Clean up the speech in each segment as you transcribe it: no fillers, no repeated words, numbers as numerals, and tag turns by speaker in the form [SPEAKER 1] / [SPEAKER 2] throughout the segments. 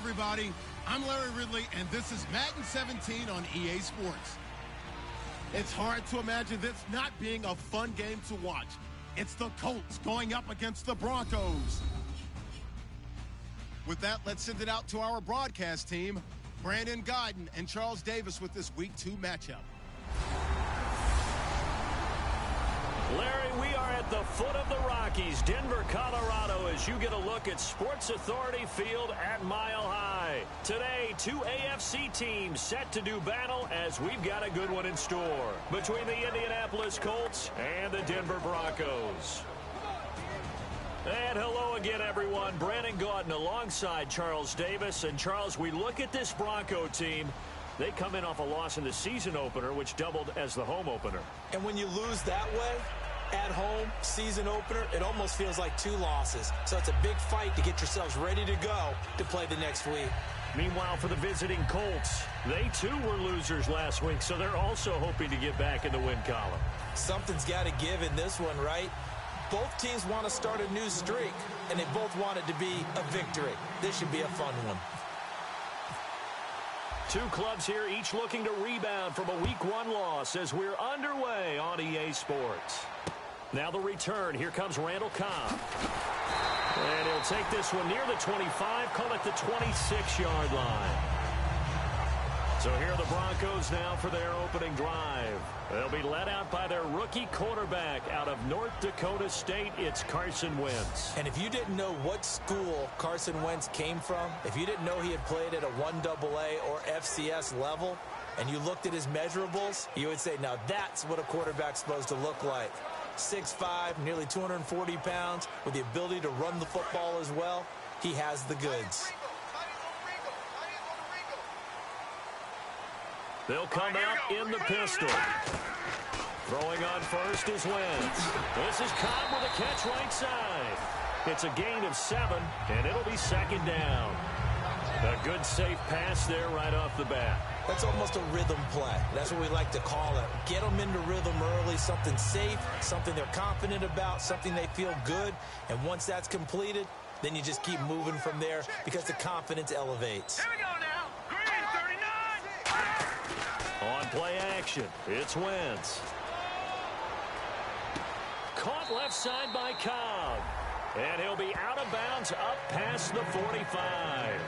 [SPEAKER 1] everybody. I'm Larry Ridley, and this is Madden 17 on EA Sports. It's hard to imagine this not being a fun game to watch. It's the Colts going up against the Broncos. With that, let's send it out to our broadcast team, Brandon Guyton and Charles Davis with this Week 2 matchup.
[SPEAKER 2] Larry, we are at the foot of the Rockies, Denver, Colorado, as you get a look at Sports Authority Field at Mile High. Today, two AFC teams set to do battle as we've got a good one in store between the Indianapolis Colts and the Denver Broncos. And hello again, everyone. Brandon Guyton alongside Charles Davis. And, Charles, we look at this Bronco team. They come in off a loss in the season opener, which doubled as the home opener. And when you lose that way, at home, season opener, it almost feels like two losses. So it's a big fight to get yourselves ready to go to play the next week. Meanwhile, for the visiting Colts, they too were losers last week, so they're also hoping to get back in the win column. Something's got to give in this one, right? Both teams want to start a new streak, and they both want it to be a victory. This should be a fun one. Two clubs here, each looking to rebound from a Week 1 loss as we're underway on EA Sports. Now the return. Here comes Randall Cobb. And he'll take this one near the 25, call it the 26-yard line. So here are the Broncos now for their opening drive. They'll be led out by their rookie quarterback out of North Dakota State. It's Carson Wentz. And if you didn't know what school Carson Wentz came from, if you didn't know he had played at a 1AA or FCS level, and you looked at his measurables, you would say, now that's what a quarterback's supposed to look like. 6'5", nearly 240 pounds, with the ability to run the football as well. He has the goods. They'll come out in the pistol. Throwing on first is Wentz. This is Cobb with a catch right side. It's a gain of 7, and it'll be second down. A good, safe pass there right off the bat. That's almost a rhythm play. That's what we like to call it. Get them into rhythm early, something safe, something they're confident about, something they feel good. And once that's completed, then you just keep moving from there because the confidence elevates.
[SPEAKER 3] Here we go now. Green, 39.
[SPEAKER 2] On play action, it's Wentz. Caught left side by Cobb. And he'll be out of bounds up past the 45.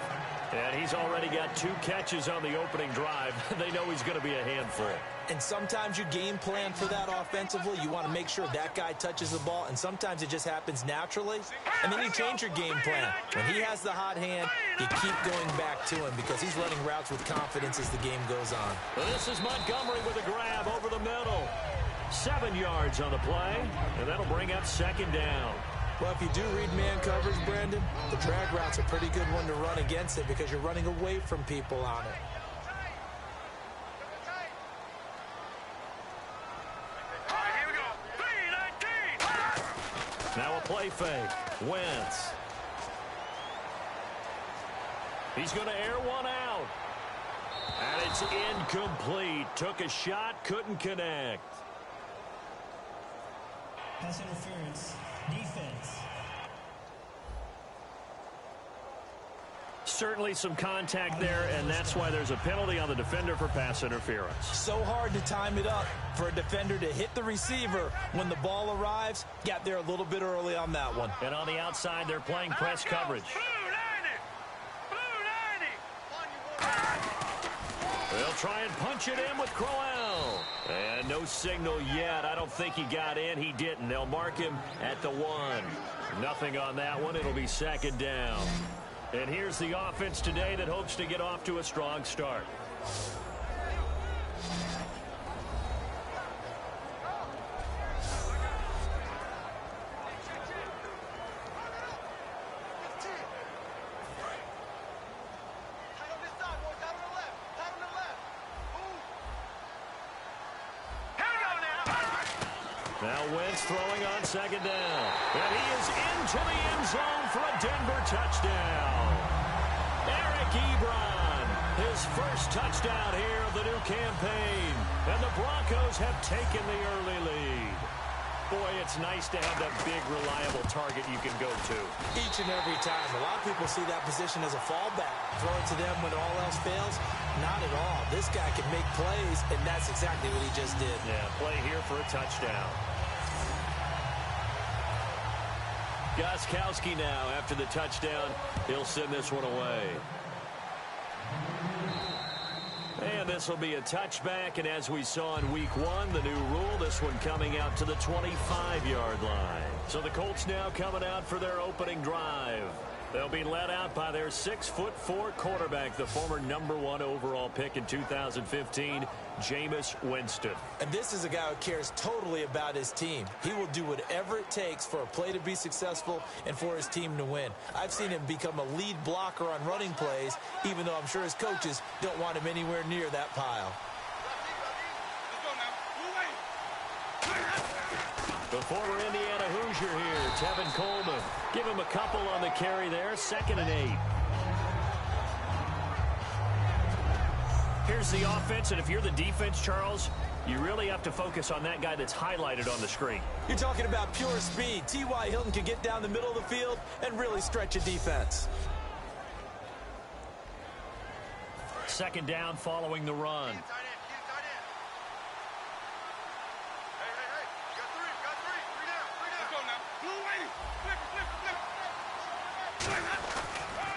[SPEAKER 2] And he's already got 2 catches on the opening drive. They know he's going to be a handful. And sometimes you game plan for that offensively. You want to make sure that guy touches the ball. And sometimes it just happens naturally. And then you change your game plan. When he has the hot hand, you keep going back to him because he's running routes with confidence as the game goes on. This is Montgomery with a grab over the middle. 7 yards on the play. And that'll bring up second down. Well, if you do read man coverage, Brandon, the drag route's a pretty good one to run against it because you're running away from people on it.
[SPEAKER 3] All right, here we go. 3-19.
[SPEAKER 2] Now a play fake. Wentz. He's going to air one out. And it's incomplete. Took a shot, couldn't connect.
[SPEAKER 4] Pass interference. Defense.
[SPEAKER 2] Certainly some contact there, and that's why there's a penalty on the defender for pass interference. So hard to time it up for a defender to hit the receiver when the ball arrives. Got there a little bit early on that one. And on the outside, they're playing press coverage.
[SPEAKER 3] Blue 90.
[SPEAKER 2] They'll try and punch it in with Crowell. And no signal yet. I don't think he got in. He didn't. They'll mark him at the 1. Nothing on that one. It'll be second down. And here's the offense today that hopes to get off to a strong start. Now Wentz throwing on second down. And he is into the end zone for a Denver touchdown. Eric Ebron, his first touchdown here of the new campaign. And the Broncos have taken the early lead. Boy, it's nice to have that big, reliable target you can go to.
[SPEAKER 5] Each and every time. A lot of people see that position as a fallback. Throw it to them when all else fails. Not at all. This guy can make plays, and that's exactly what he just did.
[SPEAKER 2] Yeah, play here for a touchdown. Gostkowski now after the touchdown. He'll send this one away. And this will be a touchback, and as we saw in week 1, the new rule, this one coming out to the 25-yard line. So the Colts now coming out for their opening drive. They'll be led out by their 6'4" quarterback, the former #1 overall pick in 2015, Jameis Winston.
[SPEAKER 5] And this is a guy who cares totally about his team. He will do whatever it takes for a play to be successful and for his team to win. I've seen him become a lead blocker on running plays, even though I'm sure his coaches don't want him anywhere near that pile.
[SPEAKER 2] The former Indiana Hoosier here, Tevin Coleman. Give him a couple on the carry there, 2nd and 8. Here's the offense, and if you're the defense, Charles, you really have to focus on that guy that's highlighted on the screen.
[SPEAKER 5] You're talking about pure speed. T.Y. Hilton can get down the middle of the field and really stretch a defense.
[SPEAKER 2] 2nd down following the run.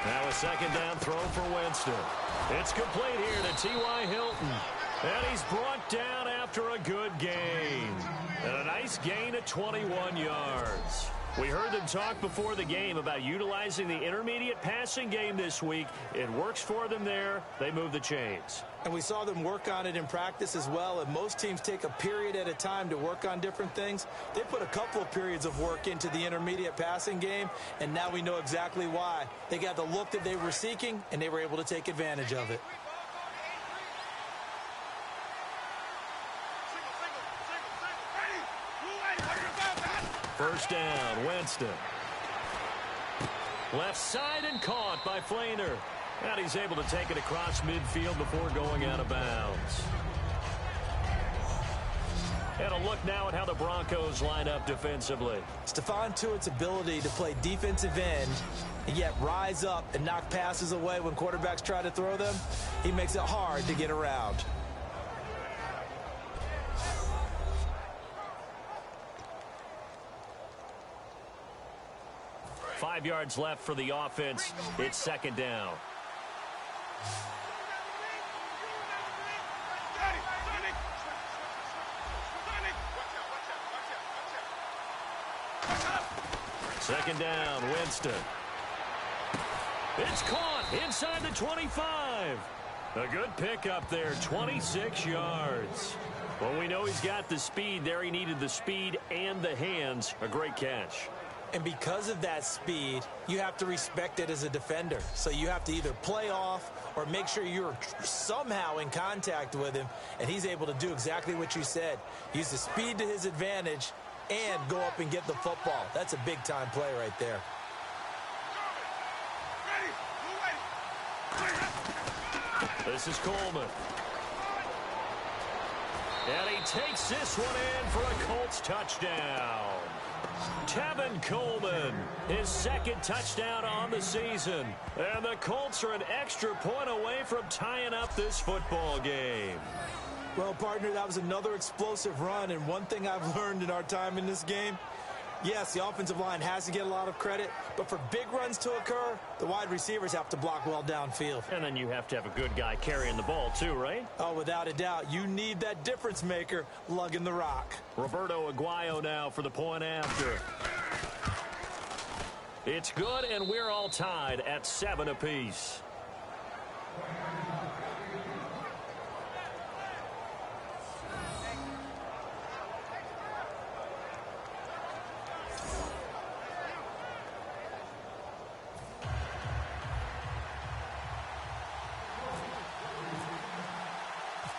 [SPEAKER 2] Now a 2nd down throw for Winston. It's complete here to T.Y. Hilton. And he's brought down after a good gain. And a nice gain of 21 yards. We heard them talk before the game about utilizing the intermediate passing game this week. It works for them there. They move the chains.
[SPEAKER 5] And we saw them work on it in practice as well. And most teams take a period at a time to work on different things. They put a couple of periods of work into the intermediate passing game, and now we know exactly why. They got the look that they were seeking, and they were able to take advantage of it.
[SPEAKER 2] First down, Winston. Left side and caught by Flainer. And he's able to take it across midfield before going out of bounds. And a look now at how the Broncos line up defensively.
[SPEAKER 5] Stephon Tuitt's ability to play defensive end and yet rise up and knock passes away when quarterbacks try to throw them, he makes it hard to get around.
[SPEAKER 2] Five yards left for the offense. It's 2nd down. Second down, Winston. It's caught inside the 25. A good pickup there, 26 yards. Well, we know he's got the speed there. He needed the speed and the hands. A great catch.
[SPEAKER 5] And because of that speed, you have to respect it as a defender. So you have to either play off or make sure you're somehow in contact with him. And he's able to do exactly what you said. Use the speed to his advantage and go up and get the football. That's a big-time play right there.
[SPEAKER 2] This is Coleman. And he takes this one in for a Colts touchdown. Tevin Coleman, his 2nd touchdown on the season. And the Colts are an extra point away from tying up this football game.
[SPEAKER 5] Well, partner, that was another explosive run. And one thing I've learned in our time in this game, yes, the offensive line has to get a lot of credit, but for big runs to occur, the wide receivers have to block well downfield.
[SPEAKER 2] And then you have to have a good guy carrying the ball too, right?
[SPEAKER 5] Oh, without a doubt. You need that difference maker lugging the rock.
[SPEAKER 2] Roberto Aguayo now for the point after. It's good, and we're all tied at 7 apiece.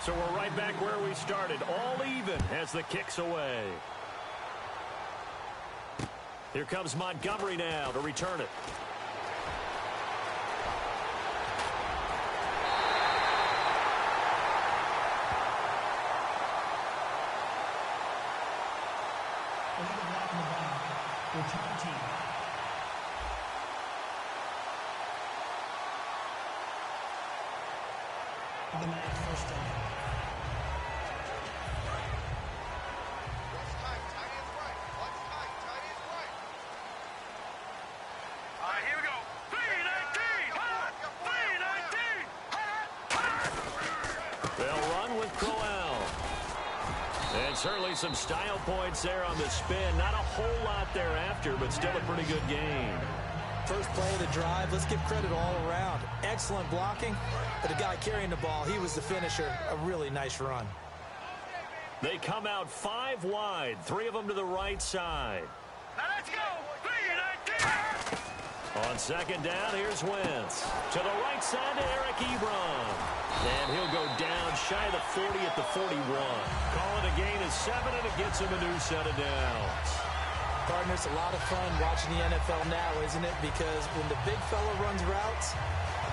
[SPEAKER 2] So we're right back where we started, all even as the kick's away. Here comes Montgomery now to return it.
[SPEAKER 4] Automatic first down.
[SPEAKER 3] All right, here we go. 319. 319.
[SPEAKER 2] They'll run with Crowell. And certainly some style points there on the spin. Not a whole lot thereafter, but still a pretty good game.
[SPEAKER 5] First play of the drive, let's give credit all around. Excellent blocking, but the guy carrying the ball, he was the finisher. A really nice run.
[SPEAKER 2] They come out 5 wide, 3 of them to the right side.
[SPEAKER 3] Now let's go. 319.
[SPEAKER 2] On second down, here's Wentz. To the right side to Eric Ebron. And he'll go down shy of the 40 at the 41. Call it a gain of 7, and it gets him a new set of downs.
[SPEAKER 5] Partner, it's a lot of fun watching the NFL now, isn't it? Because when the big fella runs routes,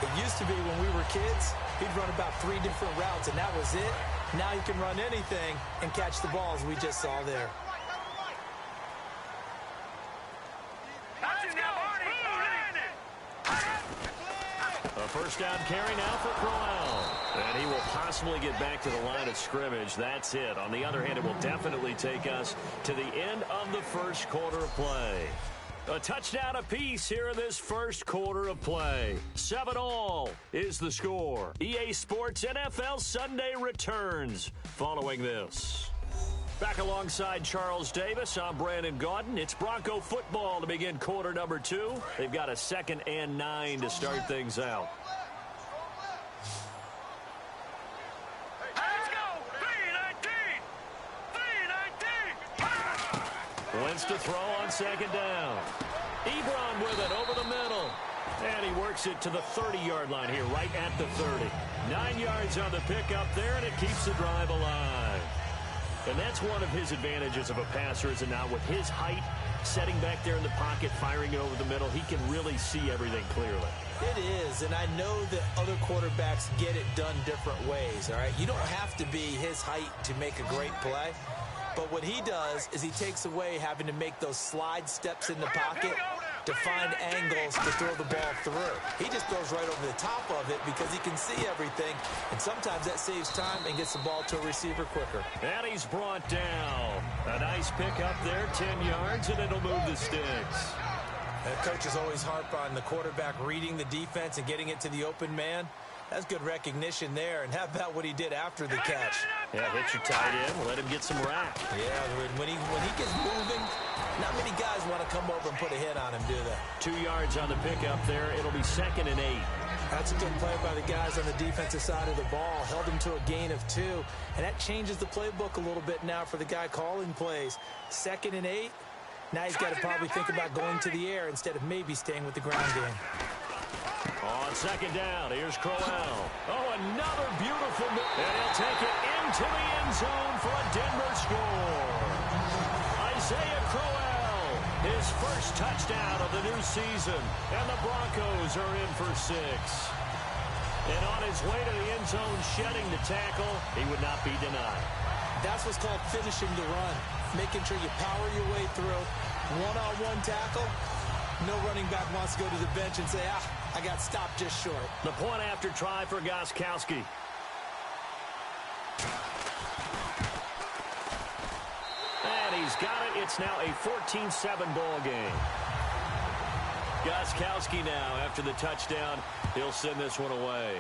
[SPEAKER 5] it used to be when we were kids, he'd run about 3 different routes, and that was it. Now he can run anything and catch the balls we just saw there.
[SPEAKER 3] Let's go.
[SPEAKER 2] A first down carry now for Crowell. And he will possibly get back to the line of scrimmage. That's it. On the other hand, it will definitely take us to the end of the first quarter of play. A touchdown apiece here in this first quarter of play. 7-all is the score. EA Sports NFL Sunday returns following this. Back alongside Charles Davis, I'm Brandon Gaudin. It's Bronco football to begin quarter number 2. They've got a 2nd and 9 to start things out.
[SPEAKER 3] Let's go. 319. 319.
[SPEAKER 2] Wentz to throw on second down. Ebron with it over the middle. And he works it to the 30-yard line here, right at the 30. 9 yards on the pickup there, and it keeps the drive alive. And that's one of his advantages of a passer, is it not? With his height, setting back there in the pocket, firing it over the middle, he can really see everything clearly.
[SPEAKER 5] It is, and I know that other quarterbacks get it done different ways, all right? You don't have to be his height to make a great play. But what he does is he takes away having to make those slide steps in the pocket to find angles to throw the ball through. He just throws right over the top of it because he can see everything, and sometimes that saves time and gets the ball to a receiver quicker.
[SPEAKER 2] And he's brought down. A nice pickup there, 10 yards, and it'll move the sticks.
[SPEAKER 5] And coaches always harp on the quarterback reading the defense and getting it to the open man. That's good recognition there. And how about what he did after the catch?
[SPEAKER 2] Yeah, hit your tight end, let him get some rack.
[SPEAKER 5] Yeah, when he gets moving, not many guys want to come over and put a hit on him, do they?
[SPEAKER 2] 2 yards on the pickup there. It'll be 2nd and 8.
[SPEAKER 5] That's a good play by the guys on the defensive side of the ball. Held him to a gain of 2. And that changes the playbook a little bit now for the guy calling plays. 2nd and 8. Now he's got to probably think about going to the air instead of maybe staying with the ground game.
[SPEAKER 2] On second down, here's Crowell. Oh, another beautiful move. And he'll take it into the end zone for a Denver score. Isaiah Crowell, his first touchdown of the new season. And the Broncos are in for 6. And on his way to the end zone, shedding the tackle, he would not be denied.
[SPEAKER 5] That's what's called finishing the run. Making sure you power your way through. One-on-one tackle. No running back wants to go to the bench and say, I got stopped just short.
[SPEAKER 2] The point after try for Gostkowski. And he's got it. It's now a 14-7 ball game. Gostkowski now, after the touchdown, he'll send this one away.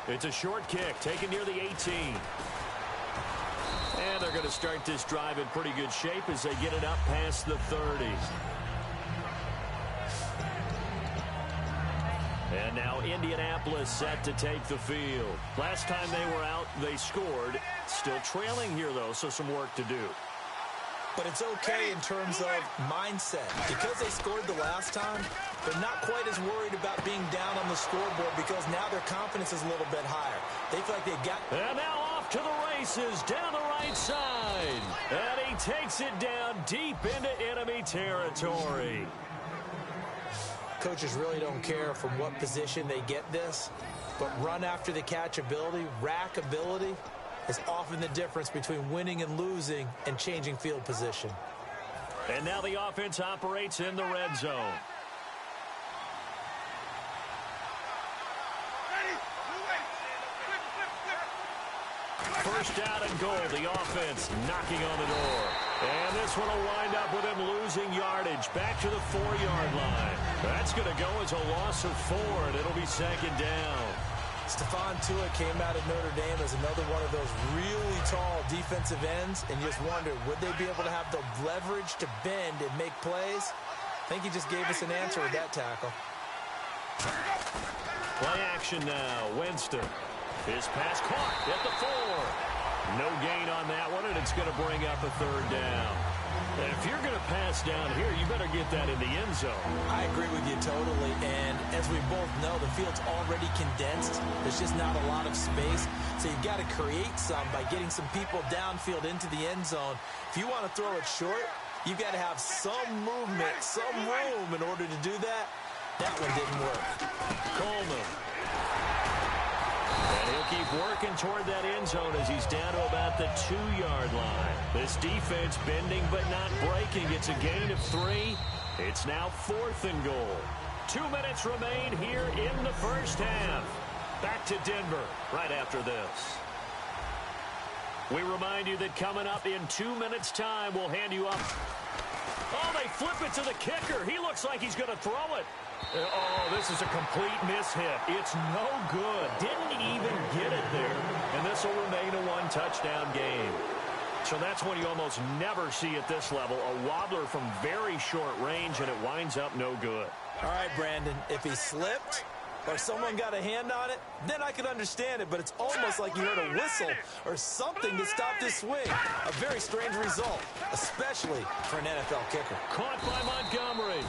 [SPEAKER 2] It's a short kick, taken near the 18. And they're going to start this drive in pretty good shape as they get it up past the 30. And now Indianapolis set to take the field. Last time they were out, they scored. Still trailing here, though, so some work to do.
[SPEAKER 5] But it's okay in terms of mindset. Because they scored the last time, they're not quite as worried about being down on the scoreboard because now their confidence is a little bit higher. They feel like they've got...
[SPEAKER 2] And now off to the races down the right side. And he takes it down deep into enemy territory.
[SPEAKER 5] Coaches really don't care from what position they get this, but run after the catch ability, rack ability, is often the difference between winning and losing and changing field position.
[SPEAKER 2] And now the offense operates in the red zone. First down and goal. The offense knocking on the door. And this one will wind up with him losing yardage. Back to the 4-yard line. That's going to go as a loss of 4, and it'll be second down.
[SPEAKER 5] Stephon Tuitt came out of Notre Dame as another one of those really tall defensive ends, and you just wondered, would they be able to have the leverage to bend and make plays? I think he just gave us an answer with that tackle.
[SPEAKER 2] Play action now. Winston. His pass caught at the 4. No gain on that one, and it's going to bring up a third down. And if you're going to pass down here, you better get that in the end zone.
[SPEAKER 5] I agree with you totally, and as we both know, the field's already condensed. There's just not a lot of space, so you've got to create some by getting some people downfield into the end zone. If you want to throw it short, you've got to have some movement, some room in order to do that. That one didn't work.
[SPEAKER 2] Coleman. And he'll keep working toward that end zone as he's down to about the 2-yard line. This defense bending but not breaking. It's a gain of 3. It's now 4th and goal. 2 minutes remain here in the first half. Back to Denver right after this. We remind you that coming up in 2 minutes' time, we'll hand you up. Oh, they flip it to the kicker. He looks like he's going to throw it. Oh, this is a complete mishit. It's no good. Didn't even get it there. And this will remain a 1-touchdown game. So that's one you almost never see at this level. A wobbler from very short range, and it winds up no good.
[SPEAKER 5] All right, Brandon, if he slipped or someone got a hand on it, then I could understand it. But it's almost like you heard a whistle or something to stop this swing. A very strange result, especially for an NFL kicker.
[SPEAKER 2] Caught by Montgomery.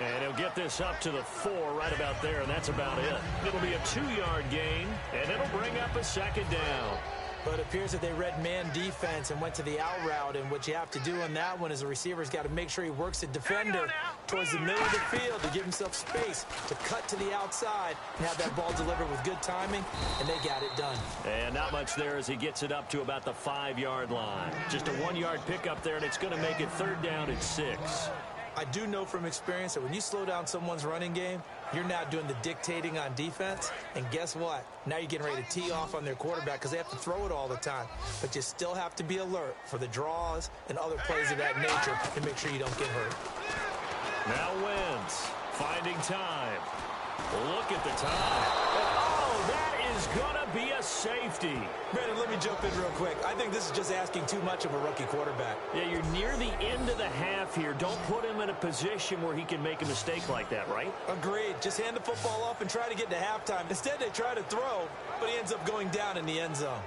[SPEAKER 2] And he'll get this up to the 4 right about there, and that's about it. It'll be a 2-yard gain, and it'll bring up a second down.
[SPEAKER 5] But it appears that they read man defense and went to the out route, and what you have to do on that one is a receiver's got to make sure he works the defender towards the middle of the field to give himself space to cut to the outside and have that ball delivered with good timing, and they got it done.
[SPEAKER 2] And not much there as he gets it up to about the 5-yard line. Just a 1-yard pickup there, and it's going to make it 3rd down at 6.
[SPEAKER 5] I do know from experience that when you slow down someone's running game, you're now doing the dictating on defense. And guess what? Now you're getting ready to tee off on their quarterback because they have to throw it all the time. But you still have to be alert for the draws and other plays of that nature to make sure you don't get hurt.
[SPEAKER 2] Now Wentz finding time. Look at the time. Oh, that is going to be a safety.
[SPEAKER 5] Brandon, let me jump in real quick. I think this is just asking too much of a rookie quarterback.
[SPEAKER 2] Yeah, you're near the end of the half here. Don't put him in a position where he can make a mistake like that, right?
[SPEAKER 5] Agreed. Just hand the football off and try to get to halftime. Instead, they try to throw, but he ends up going down in the end zone.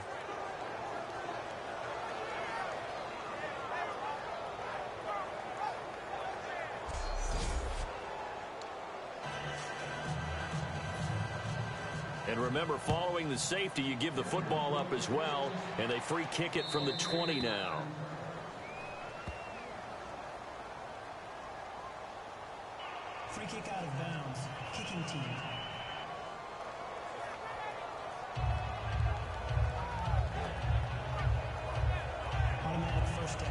[SPEAKER 2] And remember, following the safety, you give the football up as well, and they free kick it from the 20 now.
[SPEAKER 4] Free kick out of bounds. Kicking team. Automatic first down.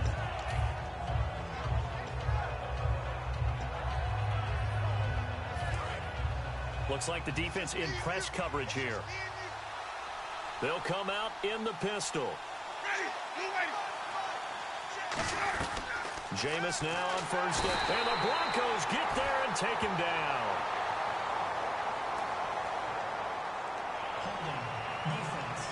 [SPEAKER 2] Looks like the defense in press coverage here. They'll come out in the pistol. Jameis now on first down. And the Broncos get there and take him down.
[SPEAKER 4] Holding. Defense.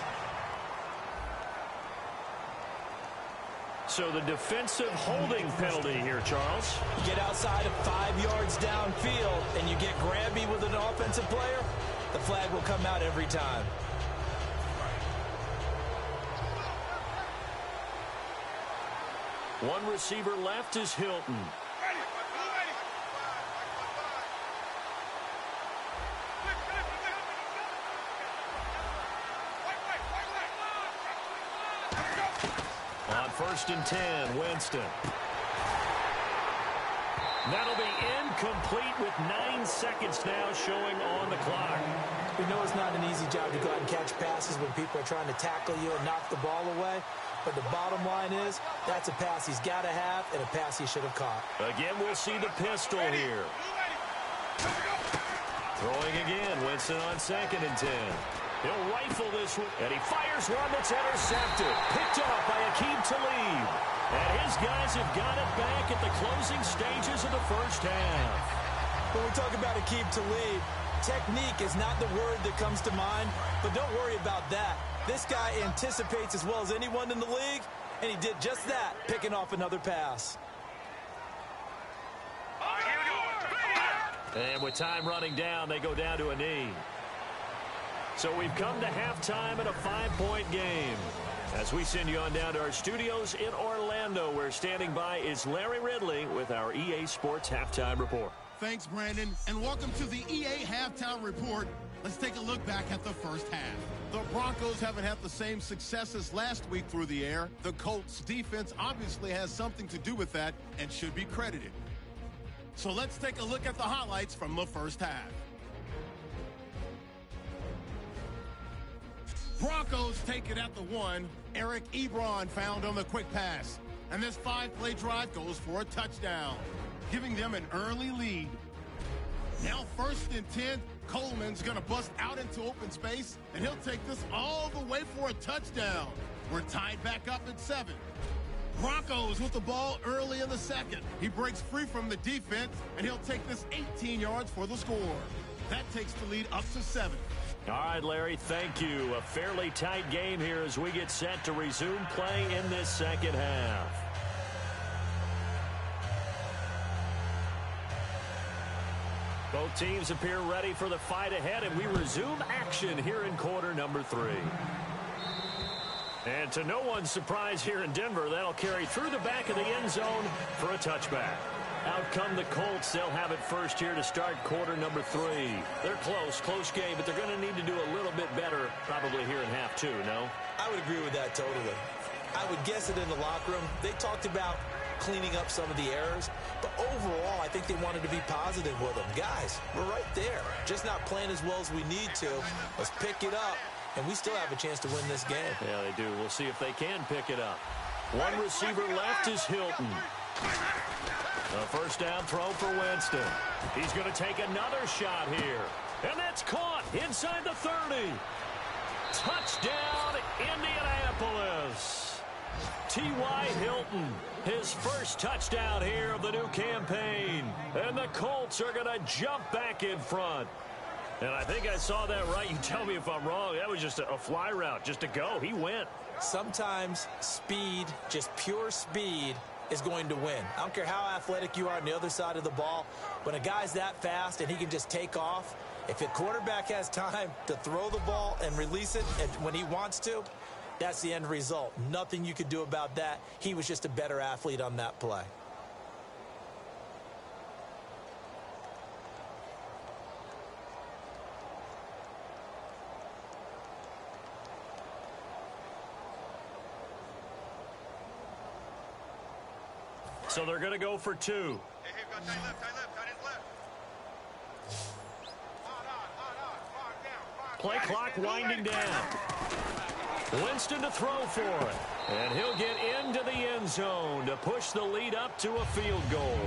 [SPEAKER 2] So the defensive holding penalty here, Charles.
[SPEAKER 5] You get outside of 5 yards downfield and you get grabby with an offensive player, the flag will come out every time.
[SPEAKER 2] One receiver left is Hilton. On 1st and 10, Winston. That'll be incomplete with 9 seconds now showing on the clock.
[SPEAKER 5] We know it's not an easy job to go out and catch passes when people are trying to tackle you and knock the ball away. But the bottom line is, that's a pass he's got to have and a pass he should have caught.
[SPEAKER 2] Again, we'll see the pistol here. Throwing again, Winston on 2nd and 10. He'll rifle this one, and he fires one that's intercepted. Picked off by Aqib Talib. And his guys have got it back at the closing stages of the first half.
[SPEAKER 5] When we talk about Aqib Talib, technique is not the word that comes to mind, but don't worry about that. This guy anticipates as well as anyone in the league, and he did just that, picking off another pass.
[SPEAKER 2] And with time running down, they go down to a knee. So we've come to halftime in a 5-point game. As we send you on down to our studios in Orlando, where standing by is Larry Ridley with our EA Sports Halftime Report.
[SPEAKER 1] Thanks, Brandon, and welcome to the EA Halftime Report. Let's take a look back at the first half. The Broncos haven't had the same success as last week through the air. The Colts' defense obviously has something to do with that and should be credited. So let's take a look at the highlights from the first half. Broncos take it at the 1. Eric Ebron found on the quick pass. And this 5-play drive goes for a touchdown, giving them an early lead. Now 1st and 10, Coleman's going to bust out into open space, and he'll take this all the way for a touchdown. We're tied back up at 7. Broncos with the ball early in the second. He breaks free from the defense, and he'll take this 18 yards for the score. That takes the lead up to 7.
[SPEAKER 2] All right, Larry, thank you. A fairly tight game here as we get set to resume play in this second half. Both teams appear ready for the fight ahead, and we resume action here in quarter number 3. And to no one's surprise here in Denver, that'll carry through the back of the end zone for a touchback. Out come the Colts. They'll have it first here to start quarter number 3. They're close game, but they're going to need to do a little bit better probably here in half 2, no?
[SPEAKER 5] I would agree with that totally. I would guess it in the locker room. They talked about cleaning up some of the errors, but overall, I think they wanted to be positive with them. Guys, we're right there. Just not playing as well as we need to. Let's pick it up, and we still have a chance to win this game.
[SPEAKER 2] Yeah, they do. We'll see if they can pick it up. One receiver left is Hilton. A first down throw for Winston. He's going to take another shot here. And that's caught inside the 30. Touchdown, Indianapolis. T.Y. Hilton, his first touchdown here of the new campaign. And the Colts are going to jump back in front. And I think I saw that right. You tell me if I'm wrong. That was just a fly route, just to go. He went.
[SPEAKER 5] Sometimes speed, just pure speed, is going to win. I don't care how athletic you are on the other side of the ball. When a guy's that fast and he can just take off, if a quarterback has time to throw the ball and release it when he wants to, that's the end result. Nothing you could do about that. He was just a better athlete on that play.
[SPEAKER 2] So they're going to go for 2.
[SPEAKER 3] Hey, got tight left, tight his left.
[SPEAKER 2] Play clock winding down. Winston to throw for it. And he'll get into the end zone to push the lead up to a field goal.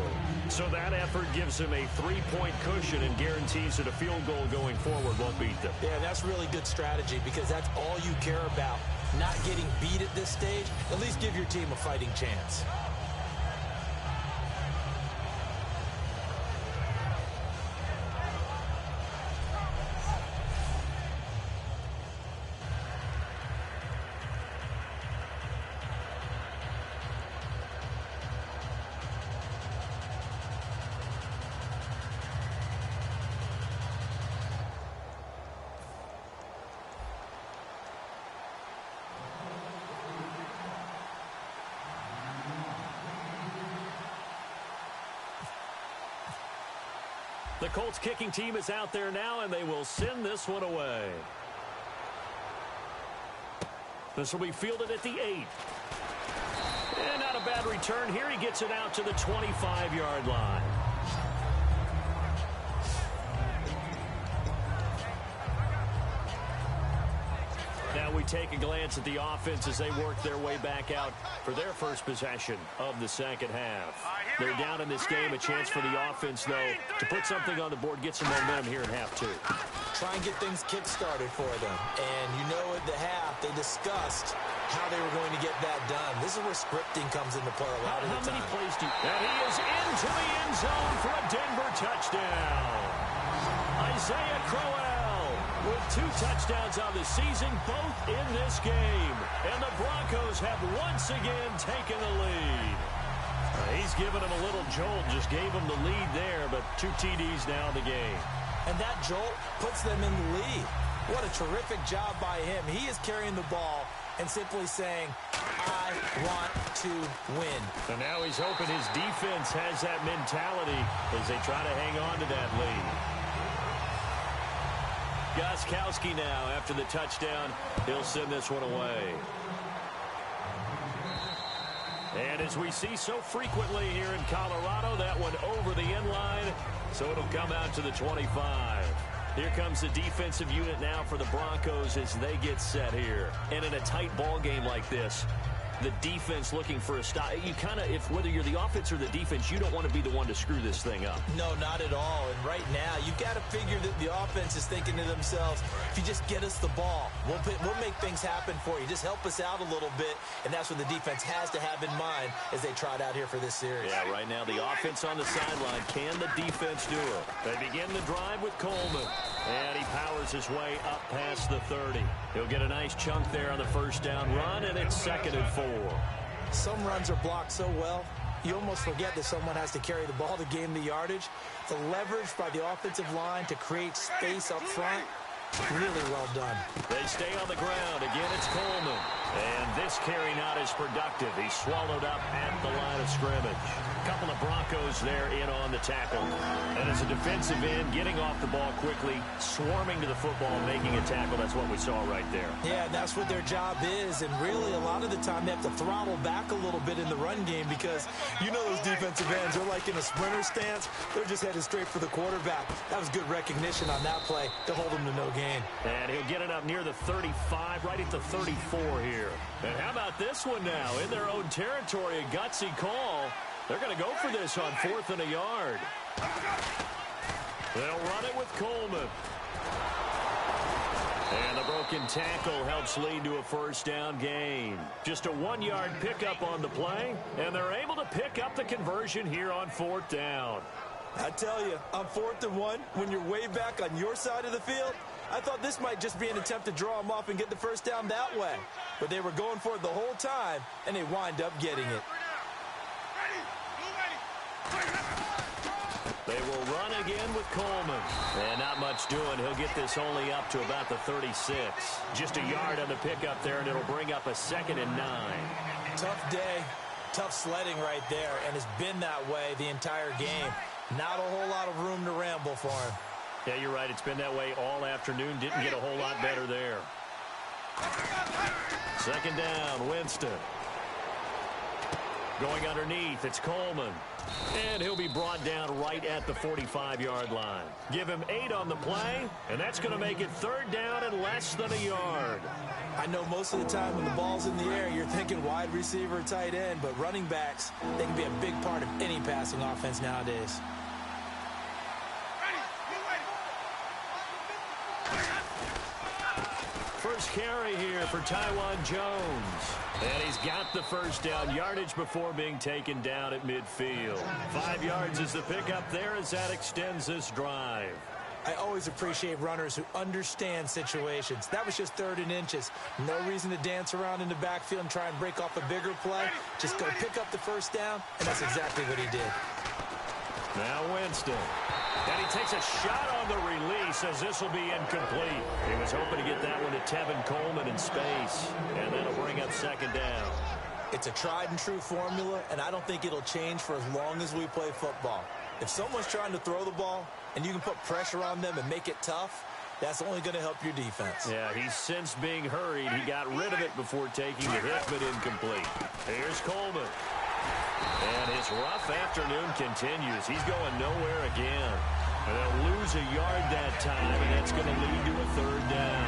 [SPEAKER 2] So that effort gives him a 3-point cushion and guarantees that a field goal going forward won't beat them.
[SPEAKER 5] Yeah, that's really good strategy because that's all you care about. Not getting beat at this stage. At least give your team a fighting chance.
[SPEAKER 2] The Colts kicking team is out there now, and they will send this one away. This will be fielded at the 8. And not a bad return here. He gets it out to the 25-yard line. Now we we take a glance at the offense as they work their way back out for their first possession of the second half. They're down in this game. A chance for the offense, though, to put something on the board, get some momentum here in half two.
[SPEAKER 5] Try and get things kick-started for them. And you know at the half, they discussed how they were going to get that done. This is where scripting comes into play a lot of the time.
[SPEAKER 2] How many plays do you... And he is into the end zone for a Denver touchdown. Isaiah Crowell with 2 touchdowns on the season, both in this game. And the Broncos have once again taken the lead. He's given him a little jolt, just gave him the lead there, but 2 TDs now in the game.
[SPEAKER 5] And that jolt puts them in the lead. What a terrific job by him. He is carrying the ball and simply saying, I want to win.
[SPEAKER 2] And now he's hoping his defense has that mentality as they try to hang on to that lead. Gostkowski now after the touchdown. He'll send this one away. And as we see so frequently here in Colorado, that one over the end line, so it'll come out to the 25. Here comes the defensive unit now for the Broncos as they get set here. And in a tight ball game like this, the defense looking for a stop. You kind of, whether you're the offense or the defense, you don't want to be the one to screw this thing up.
[SPEAKER 5] No, not at all. And right now, you've got to figure that the offense is thinking to themselves, if you just get us the ball, we'll make things happen for you. Just help us out a little bit. And that's what the defense has to have in mind as they trot out here for this series.
[SPEAKER 2] Yeah, right now, the offense on the sideline. Can the defense do it? They begin the drive with Coleman. And he powers his way up past the 30. He'll get a nice chunk there on the first down run, and it's 2nd and 4.
[SPEAKER 5] Some runs are blocked so well, you almost forget that someone has to carry the ball to gain the yardage. The leverage by the offensive line to create space up front, really well done.
[SPEAKER 2] They stay on the ground. Again, it's Coleman. And this carry not as productive. He's swallowed up at the line of scrimmage. A couple of Broncos there in on the tackle. And as a defensive end, getting off the ball quickly, swarming to the football, making a tackle. That's what we saw right there.
[SPEAKER 5] Yeah, and that's what their job is. And really, a lot of the time, they have to throttle back a little bit in the run game because you know those defensive ends are like in a sprinter stance. They're just headed straight for the quarterback. That was good recognition on that play to hold them to no gain.
[SPEAKER 2] And he'll get it up near the 35, right at the 34 here. And how about this one now? In their own territory, a gutsy call. They're going to go for this on 4th and a yard. They'll run it with Coleman. And the broken tackle helps lead to a first down gain. Just a 1-yard pickup on the play, and they're able to pick up the conversion here on 4th down.
[SPEAKER 5] I tell you, on 4th and 1, when you're way back on your side of the field, I thought this might just be an attempt to draw them off and get the first down that way. But they were going for it the whole time, and they wind up getting it.
[SPEAKER 2] They will run again with Coleman. And not much doing. He'll get this only up to about the 36. Just a yard on the pickup there, and it'll bring up a 2nd and 9.
[SPEAKER 5] Tough day, tough sledding right there, and it's been that way the entire game. Not a whole lot of room to ramble for him.
[SPEAKER 2] Yeah, you're right. It's been that way all afternoon. Didn't get a whole lot better there. 2nd down, Winston. Going underneath, it's Coleman. And he'll be brought down right at the 45-yard line. Give him 8 on the play, and that's going to make it 3rd down and less than a yard.
[SPEAKER 5] I know most of the time when the ball's in the air, you're thinking wide receiver, tight end, but running backs, they can be a big part of any passing offense nowadays.
[SPEAKER 2] First carry here for Taiwan Jones. And he's got the first down yardage before being taken down at midfield. 5 yards is the pickup there as that extends this drive.
[SPEAKER 5] I always appreciate runners who understand situations. That was just 3rd and inches. No reason to dance around in the backfield and try and break off a bigger play. Just go pick up the first down, and that's exactly what he did.
[SPEAKER 2] Now Winston. And he takes a shot on the release as this will be incomplete. He was hoping to get that one to Tevin Coleman in space. And that'll bring up 2nd down.
[SPEAKER 5] It's a tried and true formula, and I don't think it'll change for as long as we play football. If someone's trying to throw the ball and you can put pressure on them and make it tough, that's only going to help your defense.
[SPEAKER 2] Yeah, he's since being hurried. He got rid of it before taking the hit, but incomplete. Here's Coleman. And his rough afternoon continues. He's going nowhere again. And they'll lose a yard that time, and that's going to lead to a 3rd down.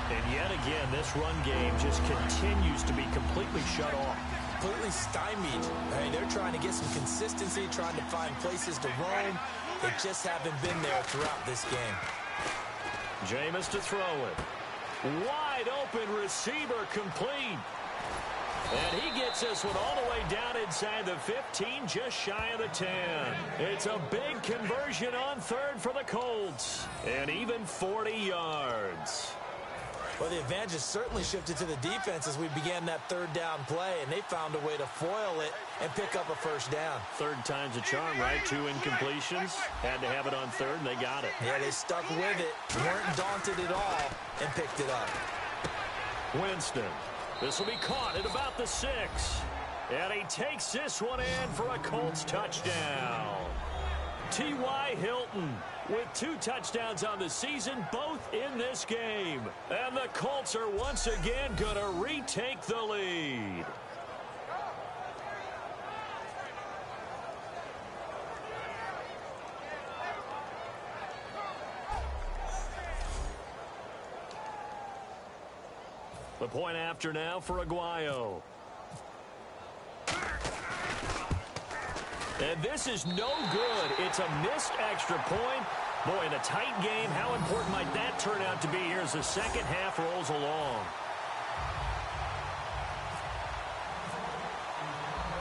[SPEAKER 2] And yet again, this run game just continues to be completely shut off.
[SPEAKER 5] Completely stymied. I mean, they're trying to get some consistency, trying to find places to roam. They just haven't been there throughout this game.
[SPEAKER 2] Jameis to throw it. Wide open receiver complete. And he gets this one all the way down inside the 15, just shy of the 10. It's a big conversion on third for the Colts. And even 40 yards.
[SPEAKER 5] Well, the advantage has certainly shifted to the defense as we began that third down play, and they found a way to foil it and pick up a first down.
[SPEAKER 2] Third time's a charm, right? 2 incompletions. Had to have it on third, and they got it.
[SPEAKER 5] Yeah, they stuck with it, weren't daunted at all, and picked it up.
[SPEAKER 2] Winston. This will be caught at about the 6. And he takes this one in for a Colts touchdown. T.Y. Hilton with 2 touchdowns on the season, both in this game. And the Colts are once again going to retake the lead. The point after now for Aguayo. And this is no good. It's a missed extra point. Boy, in a tight game, how important might that turn out to be here as the second half rolls along?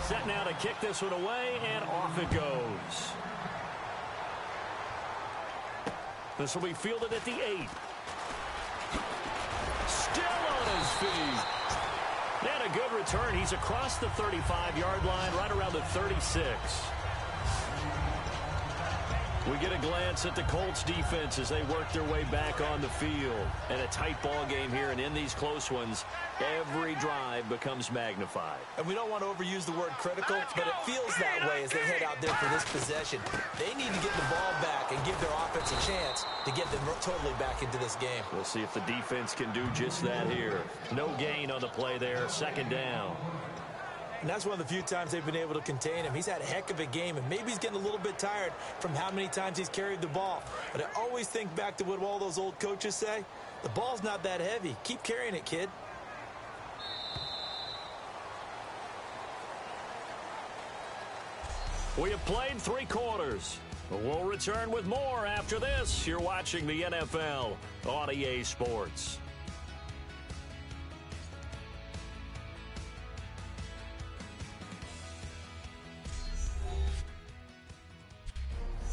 [SPEAKER 2] Set now to kick this one away, and off it goes. This will be fielded at the 8. Still on his feet. And a good return. He's across the 35-yard line, right around the 36. We get a glance at the Colts defense as they work their way back on the field. And a tight ball game here, and in these close ones, every drive becomes magnified.
[SPEAKER 5] And we don't want to overuse the word critical, but it feels that way as they head out there for this possession. They need to get the ball back and give their offense a chance to get them totally back into this game.
[SPEAKER 2] We'll see if the defense can do just that here. No gain on the play there, second down.
[SPEAKER 5] And that's one of the few times they've been able to contain him. He's had a heck of a game, and maybe he's getting a little bit tired from how many times he's carried the ball. But I always think back to what all those old coaches say. The ball's not that heavy. Keep carrying it, kid.
[SPEAKER 2] We have played 3 quarters. We'll return with more after this. You're watching the NFL on EA Sports.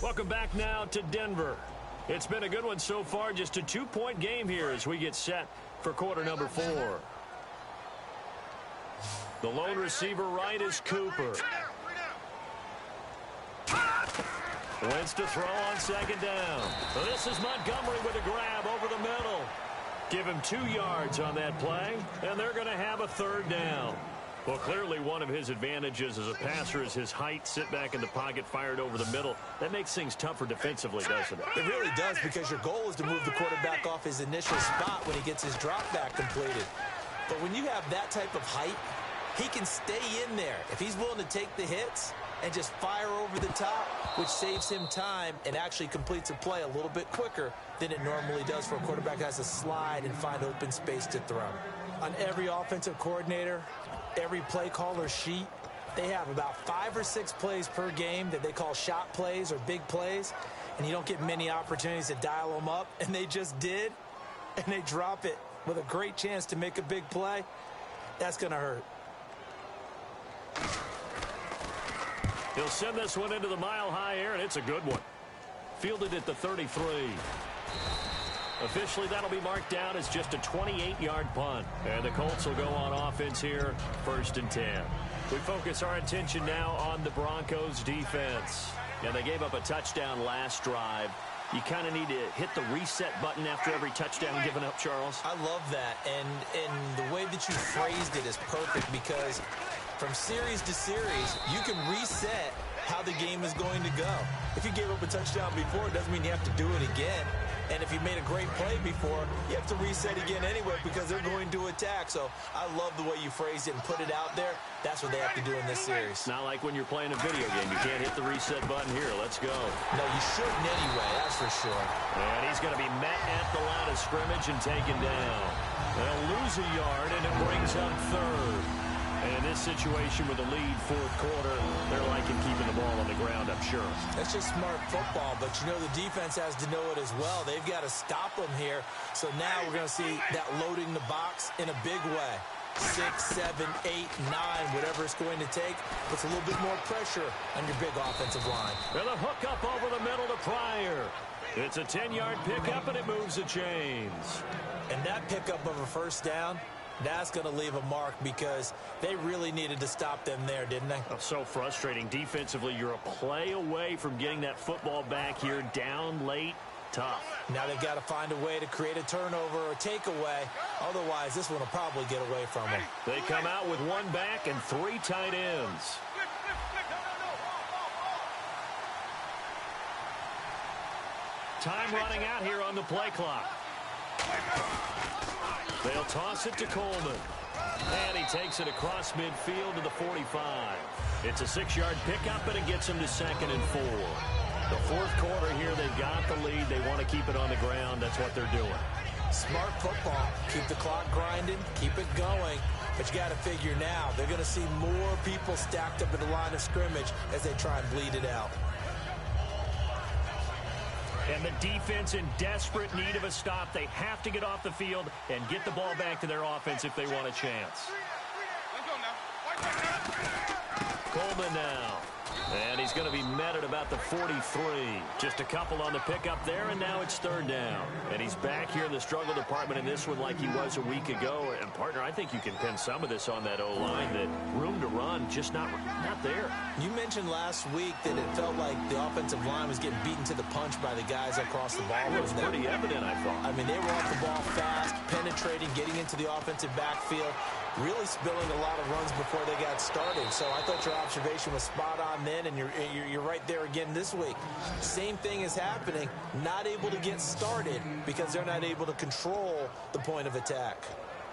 [SPEAKER 2] Welcome back now to Denver. It's been a good one so far, just a 2-point game here as we get set for quarter number 4. The lone receiver right is Cooper. Wentz to throw on second down. This is Montgomery with a grab over the middle. Give him 2 yards on that play, and they're going to have a third down. Well, clearly one of his advantages as a passer is his height. Sit back in the pocket, fired over the middle. That makes things tougher defensively, doesn't it?
[SPEAKER 5] It really does, because your goal is to move the quarterback off his initial spot when he gets his drop back completed. But when you have that type of height, he can stay in there if he's willing to take the hits and just fire over the top, which saves him time and actually completes a play a little bit quicker than it normally does for a quarterback that has to slide and find open space to throw. On every offensive coordinator, every play caller sheet, they have about 5 or 6 plays per game that they call shot plays or big plays, and you don't get many opportunities to dial them up, and they just did, and they drop it with a great chance to make a big play. That's going to hurt.
[SPEAKER 2] He'll send this one into the mile-high air, and it's a good one. Fielded at the 33. Officially, that'll be marked down as just a 28-yard punt. And the Colts will go on offense here, 1st and 10. We focus our attention now on the Broncos defense. And they gave up a touchdown last drive. You kind of need to hit the reset button after every touchdown given up, Charles.
[SPEAKER 5] I love that. And the way that you phrased it is perfect, because from series to series, you can reset how the game is going to go. If you gave up a touchdown before, it doesn't mean you have to do it again. And if you made a great play before, you have to reset again anyway because they're going to attack. So I love the way you phrased it and put it out there. That's what they have to do in this series.
[SPEAKER 2] Not like when you're playing a video game. You can't hit the reset button here. Let's go.
[SPEAKER 5] No, you shouldn't anyway, that's for sure.
[SPEAKER 2] And he's going to be met at the line of scrimmage and taken down. They'll lose a yard, and it brings up third. And in this situation with the lead fourth quarter, they're liking keeping the ball on the ground, I'm sure.
[SPEAKER 5] That's just smart football, but you know the defense has to know it as well. They've got to stop them here. So now we're going to see that loading the box in a big way. 6, 7, 8, 9, whatever it's going to take, puts a little bit more pressure on your big offensive line.
[SPEAKER 2] And a hook up over the middle to Pryor. It's a 10-yard pickup, and it moves the chains.
[SPEAKER 5] And that pickup of a first down, that's going to leave a mark because they really needed to stop them there, didn't they?
[SPEAKER 2] Oh, so frustrating. Defensively, you're a play away from getting that football back here down late. Tough.
[SPEAKER 5] Now they've got to find a way to create a turnover or a takeaway. Otherwise, this one will probably get away from them.
[SPEAKER 2] They come out with one back and 3 tight ends. Time running out here on the play clock. They'll toss it to Coleman. And he takes it across midfield to the 45. It's a 6-yard pickup, and it gets him to 2nd and 4. The fourth quarter here, they've got the lead. They want to keep it on the ground. That's what they're doing.
[SPEAKER 5] Smart football. Keep the clock grinding. Keep it going. But you got to figure now, they're going to see more people stacked up at the line of scrimmage as they try and bleed it out.
[SPEAKER 2] And the defense in desperate need of a stop. They have to get off the field and get the ball back to their offense if they want a chance. Coleman now. And he's going to be met at about the 43. Just a couple on the pickup there, and now it's 3rd down. And he's back here in the struggle department in this one like he was a week ago. And, partner, I think you can pin some of this on that O-line. That room to run, just not there.
[SPEAKER 5] You mentioned last week that it felt like the offensive line was getting beaten to the punch by the guys across the ball.
[SPEAKER 2] It was pretty evident, I thought.
[SPEAKER 5] I mean, they were off the ball fast, penetrating, getting into the offensive backfield, really spilling a lot of runs before they got started. So I thought your observation was spot on then, and you're right there again this week. Same thing is happening, not able to get started because they're not able to control the point of attack.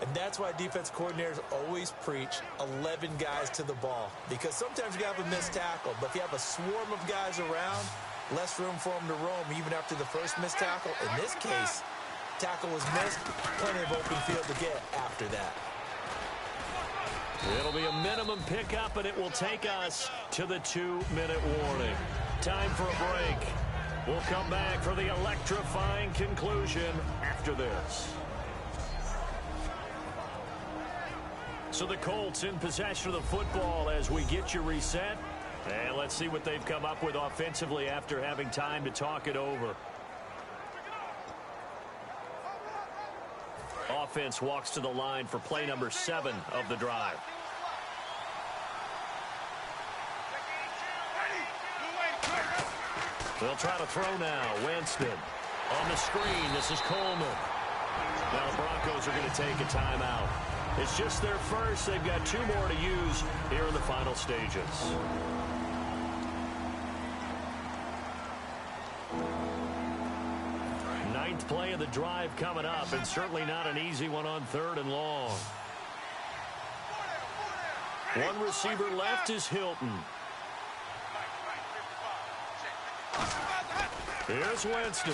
[SPEAKER 5] And that's why defense coordinators always preach 11 guys to the ball, because sometimes you have a missed tackle, but if you have a swarm of guys around, less room for them to roam even after the first missed tackle. In this case, tackle was missed, plenty of open field to get after that.
[SPEAKER 2] It'll be a minimum pickup, and it will take us to the 2-minute warning. Time for a break. We'll come back for the electrifying conclusion after this. So the Colts in possession of the football as we get you reset. And let's see what they've come up with offensively after having time to talk it over. Offense walks to the line for play number 7 of the drive. They'll try to throw now. Winston on the screen. This is Coleman. Now the Broncos are going to take a timeout. It's just their first. They've got 2 more to use here in the final stages. Ninth play of the drive coming up, and certainly not an easy one on 3rd and long. One receiver left is Hilton. Here's Winston.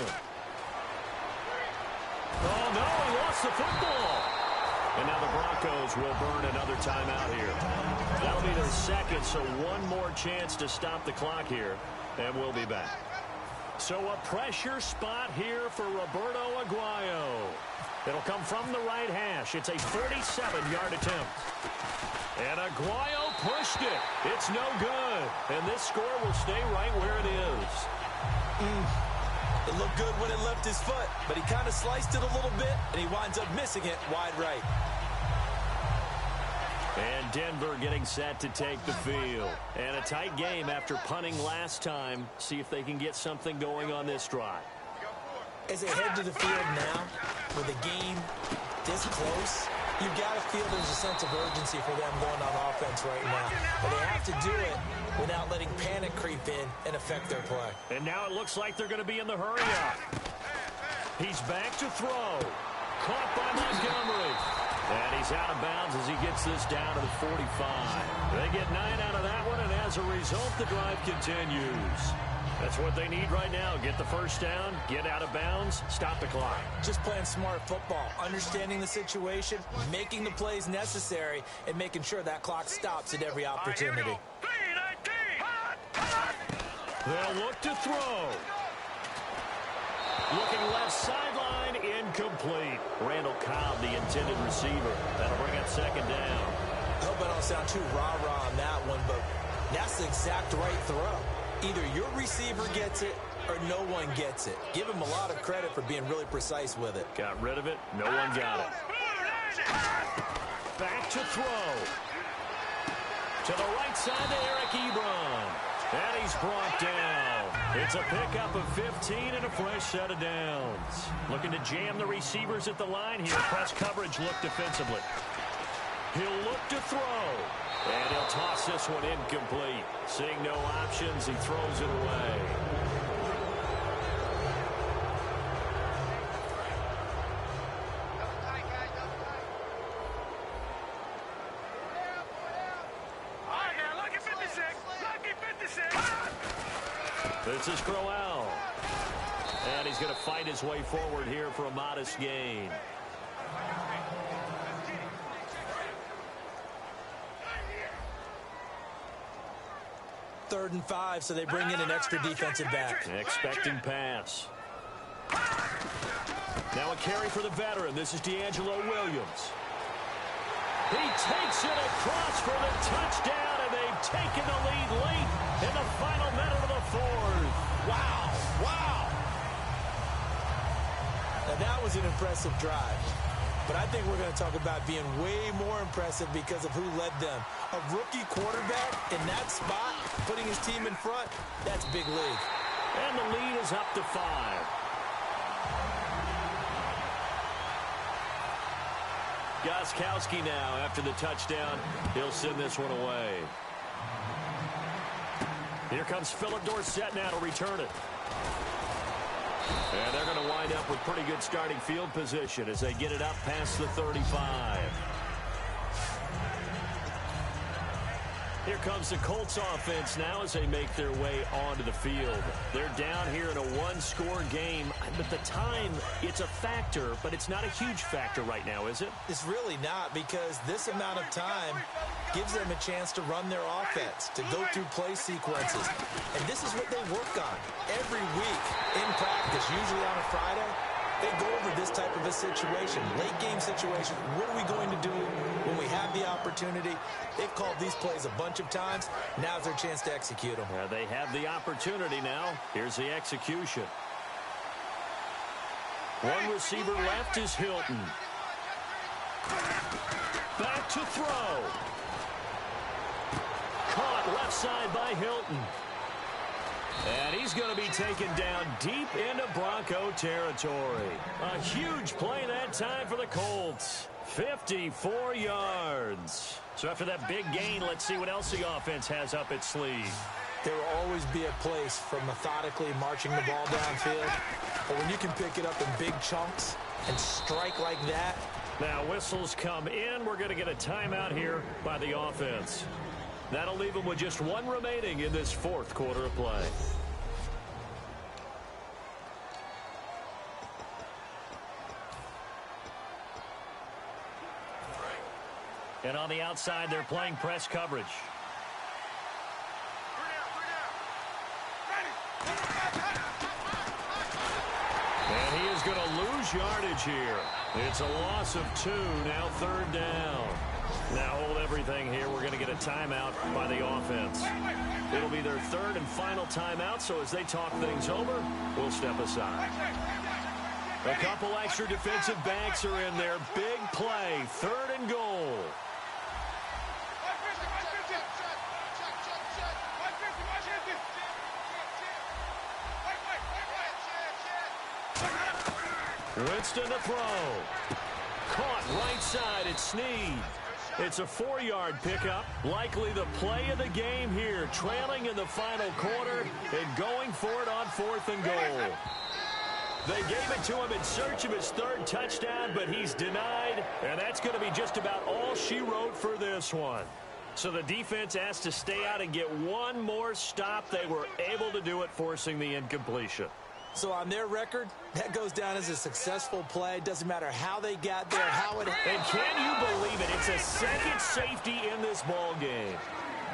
[SPEAKER 2] Oh, no, he lost the football. And now the Broncos will burn another timeout here. That'll be their second, so one more chance to stop the clock here, and we'll be back. So a pressure spot here for Roberto Aguayo. It'll come from the right hash. It's a 47-yard attempt. And Aguayo pushed it. It's no good. And this score will stay right where it is.
[SPEAKER 5] It looked good when it left his foot, but he kind of sliced it a little bit, and he winds up missing it wide right.
[SPEAKER 2] And Denver getting set to take the field. And a tight game after punting last time. See if they can get something going on this drive.
[SPEAKER 5] As they head to the field now, with the game this close, you've got to feel there's a sense of urgency for them going on offense right now. But they have to do it without letting panic creep in and affect their play.
[SPEAKER 2] And now it looks like they're going to be in the hurry-up. He's back to throw. Caught by Montgomery. And he's out of bounds as he gets this down to the 45. They get 9 out of that one, and as a result, the drive continues. That's what they need right now. Get the first down, get out of bounds, stop the clock.
[SPEAKER 5] Just playing smart football, understanding the situation, making the plays necessary, and making sure that clock stops at every opportunity.
[SPEAKER 2] They'll look to throw. Looking left sideline, incomplete. Randall Cobb, the intended receiver. That'll bring up second down.
[SPEAKER 5] I hope I don't sound too rah-rah on that one, but that's the exact right throw. Either your receiver gets it or no one gets it. Give him a lot of credit for being really precise with it.
[SPEAKER 2] Got rid of it. No one got it. Back to throw. To the right side to Eric Ebron. And he's brought down. It's a pickup of 15 and a fresh set of downs. Looking to jam the receivers at the line here. Press coverage look defensively. He'll look to throw. And he'll toss this one incomplete. Seeing no options, he throws it away. This is Crowell. And he's going to fight his way forward here for a modest gain.
[SPEAKER 5] Third and 5, so they bring in an extra defensive back.
[SPEAKER 2] Expecting pass. Now a carry for the veteran. This is D'Angelo Williams. He takes it across for the touchdown, and they've taken the lead late in the final minute of the fourth.
[SPEAKER 5] Wow, wow. Now that was an impressive drive. But I think we're going to talk about being way more impressive because of who led them. A rookie quarterback in that spot, putting his team in front, that's big league.
[SPEAKER 2] And the lead is up to 5. Gostkowski now, after the touchdown, he'll send this one away. Here comes Philip Dorsett now to return it. And they're going to wind up with pretty good starting field position as they get it up past the 35. Here comes the Colts offense now as they make their way onto the field. They're down here in a one-score game, but the time, it's a factor, but it's not a huge factor right now, is it?
[SPEAKER 5] It's really not, because this amount of time gives them a chance to run their offense, to go through play sequences. And this is what they work on every week in practice, usually on a Friday. They go over this type of a situation, late game situation. What are we going to do when we have the opportunity? They've called these plays a bunch of times. Now's their chance to execute them.
[SPEAKER 2] They have the opportunity now. Here's the execution. One receiver left is Hilton. Back to throw. Caught left side by Hilton. And he's going to be taken down deep into Bronco territory. A huge play that time for the Colts. 54 yards. So after that big gain, let's see what else the offense has up its sleeve.
[SPEAKER 5] There will always be a place for methodically marching the ball downfield. But when you can pick it up in big chunks and strike like that.
[SPEAKER 2] Now whistles come in. We're going to get a timeout here by the offense. That'll leave them with just one remaining in this fourth quarter of play. And on the outside, they're playing press coverage. And he is going to lose yardage here. It's a loss of 2, now third down. Now hold everything here. We're going to get a timeout by the offense. It'll be their third and final timeout, so as they talk things over, we'll step aside. A couple extra defensive backs are in there. Big play, 3rd and goal. Winston to throw. Caught right side at Snead. It's a 4-yard pickup. Likely the play of the game here. Trailing in the final quarter and going for it on 4th and goal. They gave it to him in search of his third touchdown, but he's denied, and that's going to be just about all she wrote for this one. So the defense asked to stay out and get one more stop. They were able to do it, forcing the incompletion.
[SPEAKER 5] So on their record, that goes down as a successful play. Doesn't matter how they got there, how it happened.
[SPEAKER 2] And can you believe it? It's a second safety in this ball game.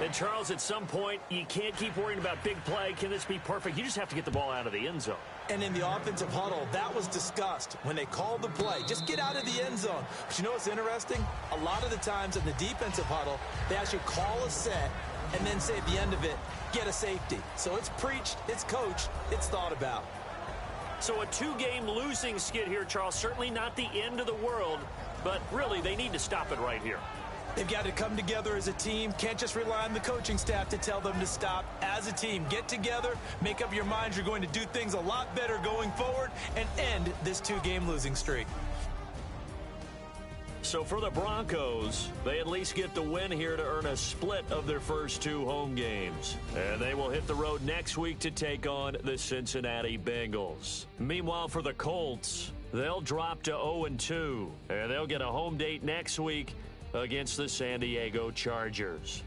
[SPEAKER 2] And, Charles, at some point, you can't keep worrying about big play. Can this be perfect? You just have to get the ball out of the end zone.
[SPEAKER 5] And in the offensive huddle, that was discussed when they called the play. Just get out of the end zone. But you know what's interesting? A lot of the times in the defensive huddle, they actually call a set and then say at the end of it, get a safety. So it's preached, it's coached, it's thought about.
[SPEAKER 2] So a two-game losing skid here, Charles. Certainly not the end of the world, but really they need to stop it right here.
[SPEAKER 5] They've got to come together as a team. Can't just rely on the coaching staff to tell them to stop. As a team, get together, make up your minds you're going to do things a lot better going forward, and end this two-game losing streak.
[SPEAKER 2] So for the Broncos, they at least get the win here to earn a split of their first two home games. And they will hit the road next week to take on the Cincinnati Bengals. Meanwhile, for the Colts, they'll drop to 0-2, and they'll get a home date next week against the San Diego Chargers.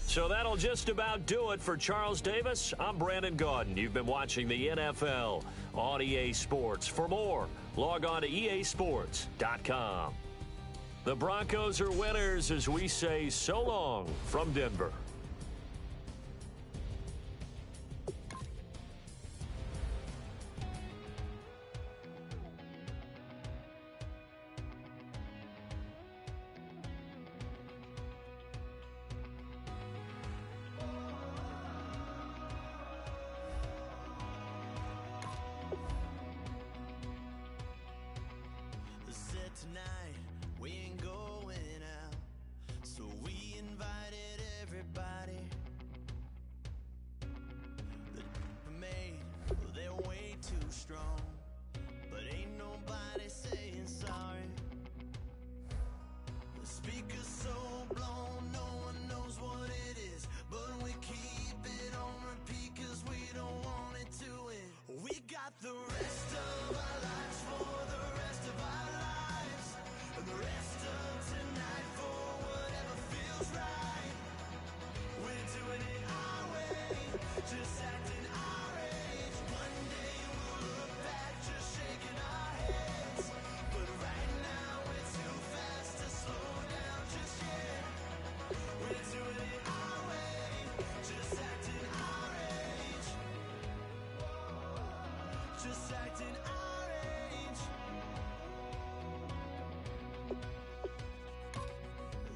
[SPEAKER 2] So that'll just about do it for Charles Davis. I'm Brandon Gaudin. You've been watching the NFL on EA Sports. For more, log on to easports.com. The Broncos are winners as we say so long from Denver.
[SPEAKER 6] Tonight we ain't going out, so we invited everybody. The made, they're way too strong, but ain't nobody saying sorry. The speaker's so blown, no one knows what it is, but we keep it on repeat 'cause we don't want it to end. We got the rest of our lives for the rest of our lives. And the rest of tonight for whatever feels right. We're doing it our way, just acting our age. One day we'll look back, just shaking our heads. But right now we're too fast to slow down just yet. We're doing it our way, just acting our age. Just acting our age.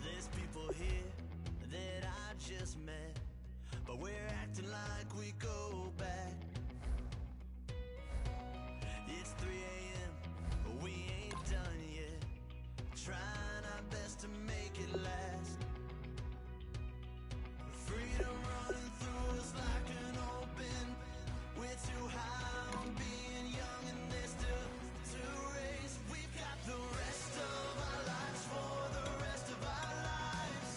[SPEAKER 6] There's people here that I just met, but we're acting like we go back. It's 3 a.m., but we ain't done yet. Trying our best to make it last. Freedom running through us like an open. We're too high on being young and there's still to race. We've got the rest of our lives for the rest of our lives.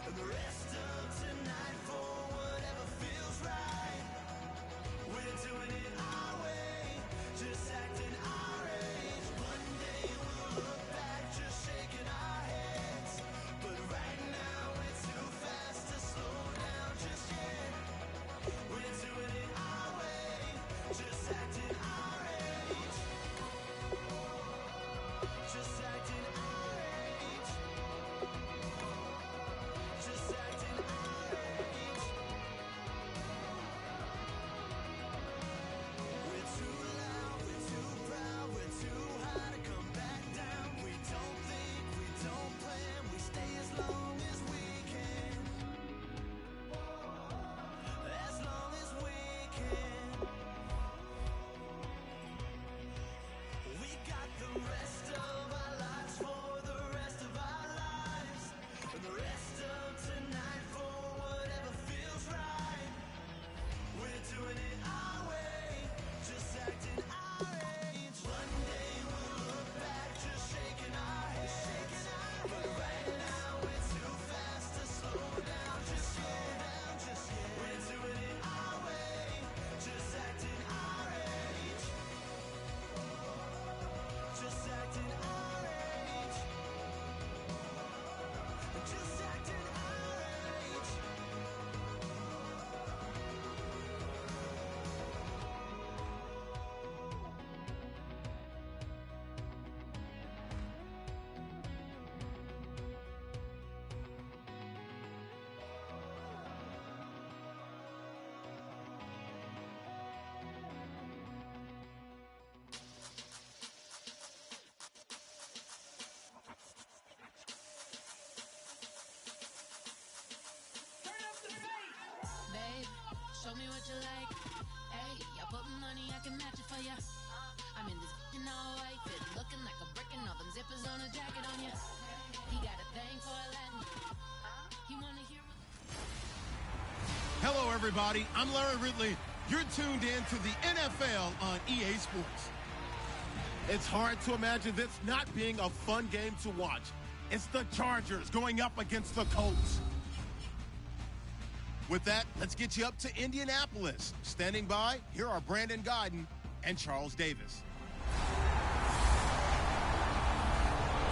[SPEAKER 6] And the rest of tonight for whatever feels right.
[SPEAKER 7] Show me what you like. Hey, y'all put money, I can match it for ya. I'm in this f***ing all white fit, looking like a brick and all them zippers on a jacket on ya. He got a thing for a Latin. He wanna hear what...
[SPEAKER 1] Hello, everybody. I'm Larry Ridley. You're tuned in to the NFL on EA Sports. It's hard to imagine this not being a fun game to watch. It's the Chargers going up against the Colts. With that, let's get you up to Indianapolis. Standing by, here are Brandon Godden and Charles Davis.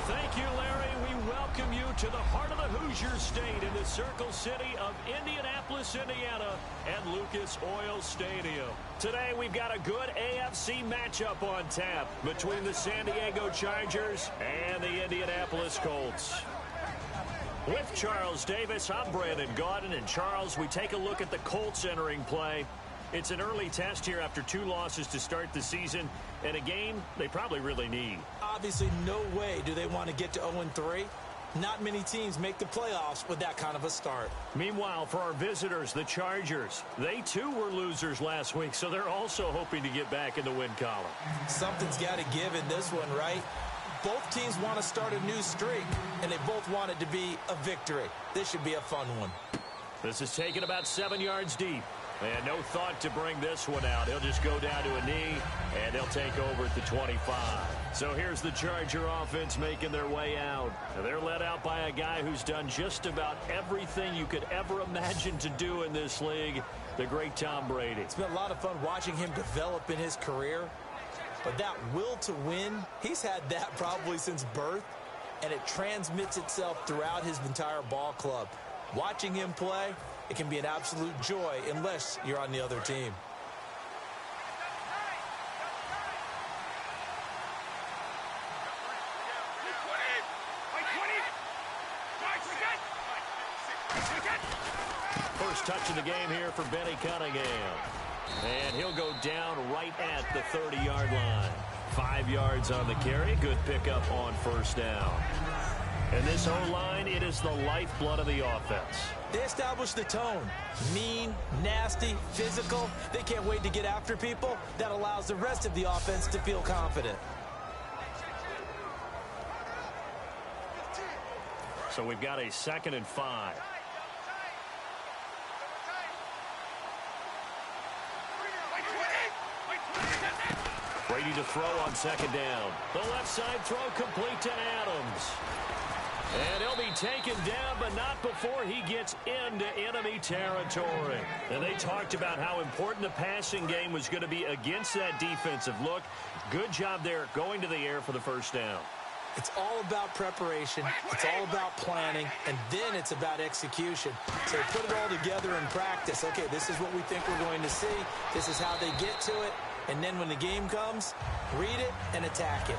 [SPEAKER 2] Thank you, Larry. We welcome you to the heart of the Hoosier State in the Circle City of Indianapolis, Indiana, at Lucas Oil Stadium. Today, we've got a good AFC matchup on tap between the San Diego Chargers and the Indianapolis Colts. With Charles Davis, I'm Brandon Gaudin. And Charles, we take a look at the Colts entering play. It's an early test here after 2 losses to start the season, and a game they probably really need.
[SPEAKER 5] Obviously, no way do they want to get to 0-3. Not many teams make the playoffs with that kind of a start.
[SPEAKER 2] Meanwhile, for our visitors, the Chargers, they too were losers last week, so they're also hoping to get back in the win column.
[SPEAKER 5] Something's got to give in this one, right? Both teams want to start a new streak, and they both want it to be a victory. This should be a fun one.
[SPEAKER 2] This is taken about 7 yards deep. And no thought to bring this one out. He'll just go down to a knee, and they'll take over at the 25. So here's the Charger offense making their way out. They're led out by a guy who's done just about everything you could ever imagine to do in this league, the great Tom Brady.
[SPEAKER 5] It's been a lot of fun watching him develop in his career. But that will to win, he's had that probably since birth, and it transmits itself throughout his entire ball club. Watching him play, it can be an absolute joy unless you're on the other team.
[SPEAKER 2] First touch of the game here for Benny Cunningham. And he'll go down right at the 30-yard line. 5 yards on the carry. Good pickup on first down. And this O-line, it is the lifeblood of the offense.
[SPEAKER 5] They establish the tone. Mean, nasty, physical. They can't wait to get after people. That allows the rest of the offense to feel confident.
[SPEAKER 2] So we've got a 2nd and 5. Brady to throw on 2nd down. The left side throw complete to Adams. And he'll be taken down, but not before he gets into enemy territory. And they talked about how important the passing game was going to be against that defensive look. Good job there going to the air for the first down.
[SPEAKER 5] It's all about preparation. It's all about planning. And then it's about execution. So put it all together in practice. Okay, this is what we think we're going to see. This is how they get to it. And then when the game comes, read it and attack it.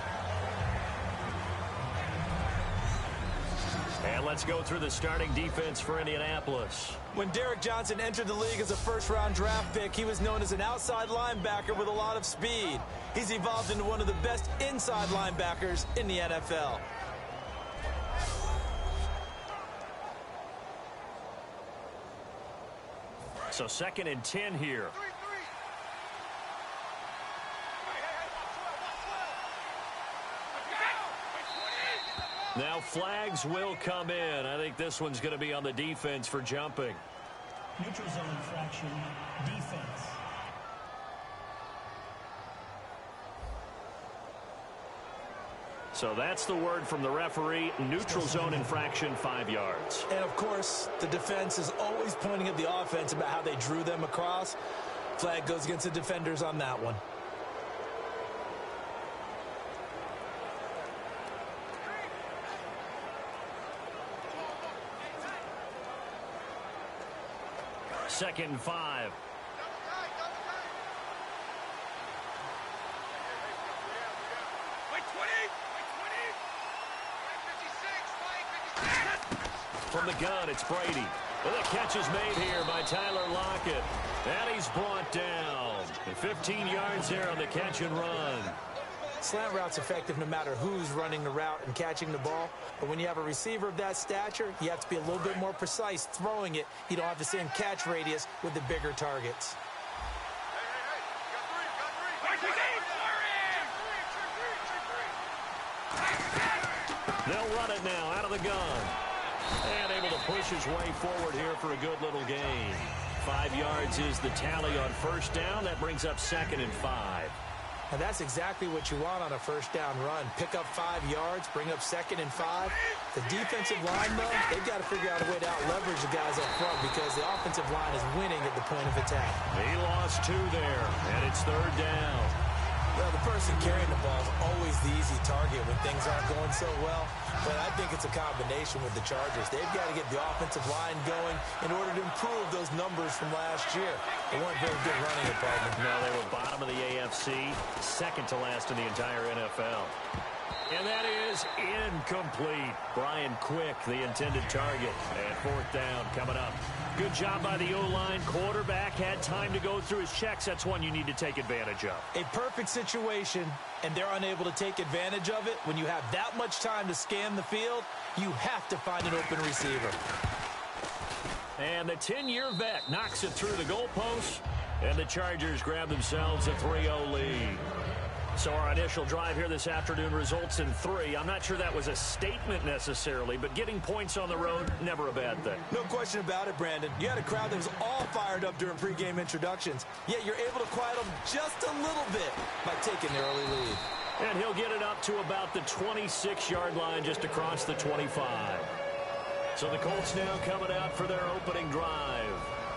[SPEAKER 2] And let's go through the starting defense for Indianapolis.
[SPEAKER 5] When Derek Johnson entered the league as a first-round draft pick, he was known as an outside linebacker with a lot of speed. He's evolved into one of the best inside linebackers in the NFL.
[SPEAKER 2] So 2nd and 10 here. Now flags will come in. I think this one's going to be on the defense for jumping.
[SPEAKER 4] Neutral zone infraction, defense.
[SPEAKER 2] So that's the word from the referee. Neutral zone infraction, 5 yards.
[SPEAKER 5] And, of course, the defense is always pointing at the offense about how they drew them across. Flag goes against the defenders on that one.
[SPEAKER 2] Second and 5. From the gun, it's Brady. And the catch is made here by Tyler Lockett. And he's brought down. 15 yards there on the catch and run.
[SPEAKER 5] Slant route's effective no matter who's running the route and catching the ball. But when you have a receiver of that stature, you have to be a little bit more precise throwing it. You don't have the same catch radius with the bigger targets.
[SPEAKER 2] They'll run it now out of the gun. And able to push his way forward here for a good little gain. 5 yards is the tally on first down. That brings up 2nd and 5.
[SPEAKER 5] And that's exactly what you want on a first down run. Pick up 5 yards, bring up 2nd and 5. The defensive line, though, they've got to figure out a way to out-leverage the guys up front because the offensive line is winning at the point of attack.
[SPEAKER 2] He lost 2 there, and it's 3rd down.
[SPEAKER 5] Well, the person carrying the ball is always the easy target when things aren't going so well. But I think it's a combination with the Chargers. They've got to get the offensive line going in order to improve those numbers from last year. They weren't very good running department.
[SPEAKER 2] No, they were bottom of the AFC, second to last in the entire NFL. And that is incomplete. Brian Quick, the intended target. And 4th down coming up. Good job by the O-line. Quarterback had time to go through his checks. That's one you need to take advantage of.
[SPEAKER 5] A perfect situation, and they're unable to take advantage of it. When you have that much time to scan the field, you have to find an open receiver.
[SPEAKER 2] And the 10-year vet knocks it through the goalpost, and the Chargers grab themselves a 3-0 lead. So our initial drive here this afternoon results in 3. I'm not sure that was a statement necessarily, but getting points on the road, never a bad thing.
[SPEAKER 5] No question about it, Brandon. You had a crowd that was all fired up during pregame introductions, yet you're able to quiet them just a little bit by taking the early lead.
[SPEAKER 2] And he'll get it up to about the 26-yard line just across the 25. So the Colts now coming out for their opening drive.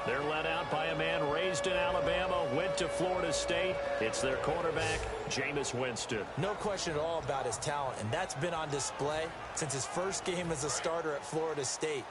[SPEAKER 2] They're led out by a man raised in Alabama, went to Florida State. It's their quarterback, Jameis Winston.
[SPEAKER 5] No question at all about his talent, and that's been on display since his first game as a starter at Florida State.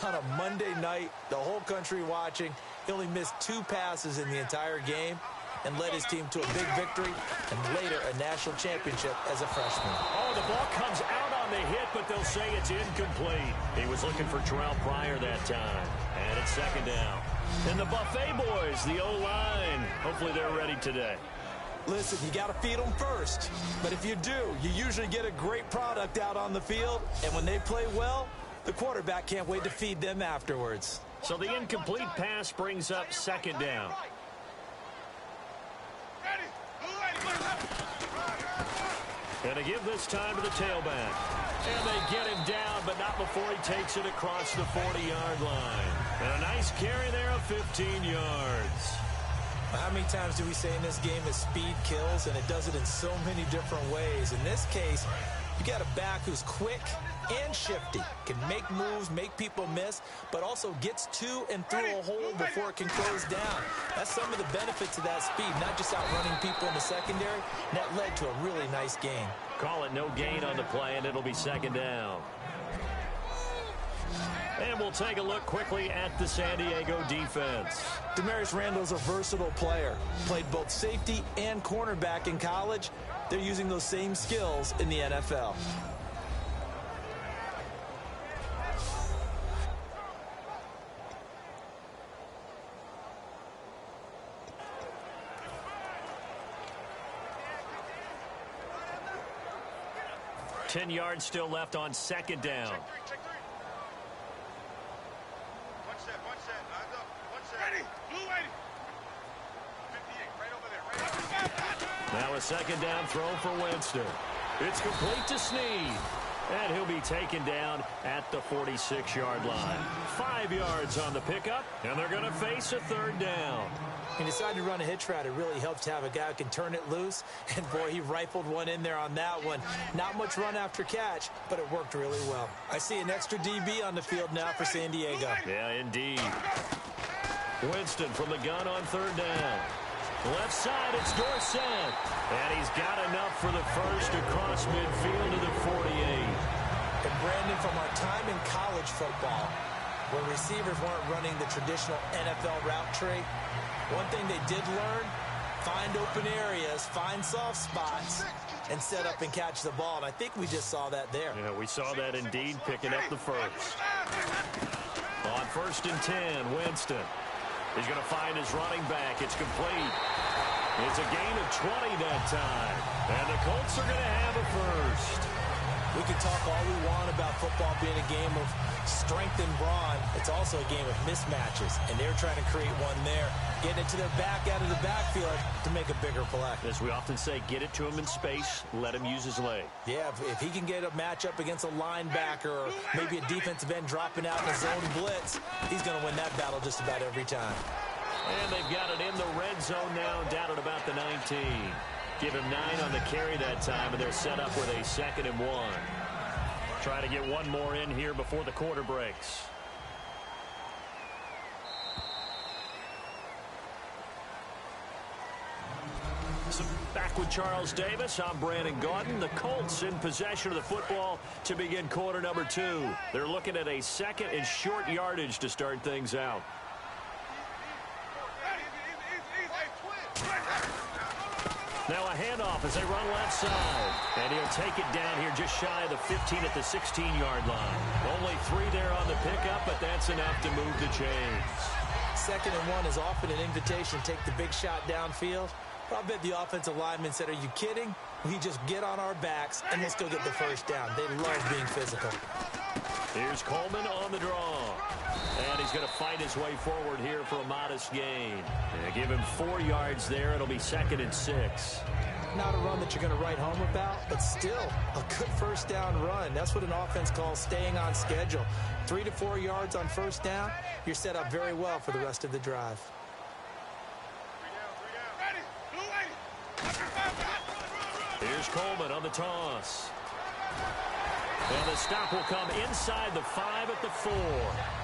[SPEAKER 5] On a Monday night, the whole country watching, he only missed 2 passes in the entire game and led his team to a big victory and later a national championship as a freshman.
[SPEAKER 2] Oh, the ball comes out on the hit, but they'll say it's incomplete. He was looking for Terrell Pryor that time, and it's 2nd down. And the Buffet boys, the O-line, hopefully they're ready today.
[SPEAKER 5] Listen, you got to feed them first. But if you do, you usually get a great product out on the field. And when they play well, the quarterback can't wait to feed them afterwards.
[SPEAKER 2] So the incomplete pass brings up 2nd down. And to give this time to the tailback. And they get him down, but not before he takes it across the 40-yard line. And a nice carry there of 15 yards.
[SPEAKER 5] How many times do we say in this game that speed kills, and it does it in so many different ways? In this case, you got a back who's quick and shifty, can make moves, make people miss, but also gets to and through a hole before it can close down. That's some of the benefits of that speed, not just outrunning people in the secondary. That led to a really nice gain.
[SPEAKER 2] Call it no gain on the play, and it'll be 2nd down. And we'll take a look quickly at the San Diego defense.
[SPEAKER 5] Demarius Randall's a versatile player. Played both safety and cornerback in college. They're using those same skills in the NFL.
[SPEAKER 2] Ten yards still left on 2nd down. Now a 2nd down throw for Winston. It's complete to Snead. And he'll be taken down at the 46-yard line. 5 yards on the pickup, and they're going to face a 3rd down.
[SPEAKER 5] He decided to run a hitch route. It really helps to have a guy who can turn it loose. And, boy, he rifled one in there on that one. Not much run after catch, but it worked really well. I see an extra DB on the field now for San Diego.
[SPEAKER 2] Yeah, indeed. Winston from the gun on 3rd down. Left side, it's Dorsett. And he's got enough for the first across midfield to the 48.
[SPEAKER 5] And, Brandon, from our time in college football, where receivers weren't running the traditional NFL route tree, one thing they did learn, find open areas, find soft spots, and set up and catch the ball. And I think we just saw that there.
[SPEAKER 2] Yeah, we saw that indeed, picking up the first. On 1st and 10, Winston. He's going to find his running back. It's complete. It's a gain of 20 that time. And the Colts are going to have a first.
[SPEAKER 5] We can talk all we want about football being a game of strength and brawn. It's also a game of mismatches, and they're trying to create one there, getting it to their back out of the backfield to make a bigger play.
[SPEAKER 2] As we often say, get it to him in space, let him use his leg.
[SPEAKER 5] Yeah, if he can get a matchup against a linebacker or maybe a defensive end dropping out in a zone blitz, he's going to win that battle just about every time.
[SPEAKER 2] And they've got it in the red zone now, down at about the 19. Give him 9 on the carry that time, and they're set up with a 2nd and 1. Try to get one more in here before the quarter breaks. So back with Charles Davis, I'm Brandon Gaudin. The Colts in possession of the football to begin quarter number 2. They're looking at a 2nd and short yardage to start things out. Now a handoff as they run left side. And he'll take it down here just shy of the 15 at the 16-yard line. Only 3 there on the pickup, but that's enough to move the chains.
[SPEAKER 5] 2nd and 1 is often an invitation to take the big shot downfield. I bet the offensive lineman said, are you kidding? We just get on our backs and let's go get the first down. They love being physical.
[SPEAKER 2] Here's Coleman on the draw. And he's going to fight his way forward here for a modest gain. And give him 4 yards there. It'll be 2nd and 6.
[SPEAKER 5] Not a run that you're going to write home about, but still a good first down run. That's what an offense calls staying on schedule. 3 to 4 yards on first down. You're set up very well for the rest of the drive.
[SPEAKER 2] Here's Coleman on the toss. And the stop will come inside the 5 at the 4.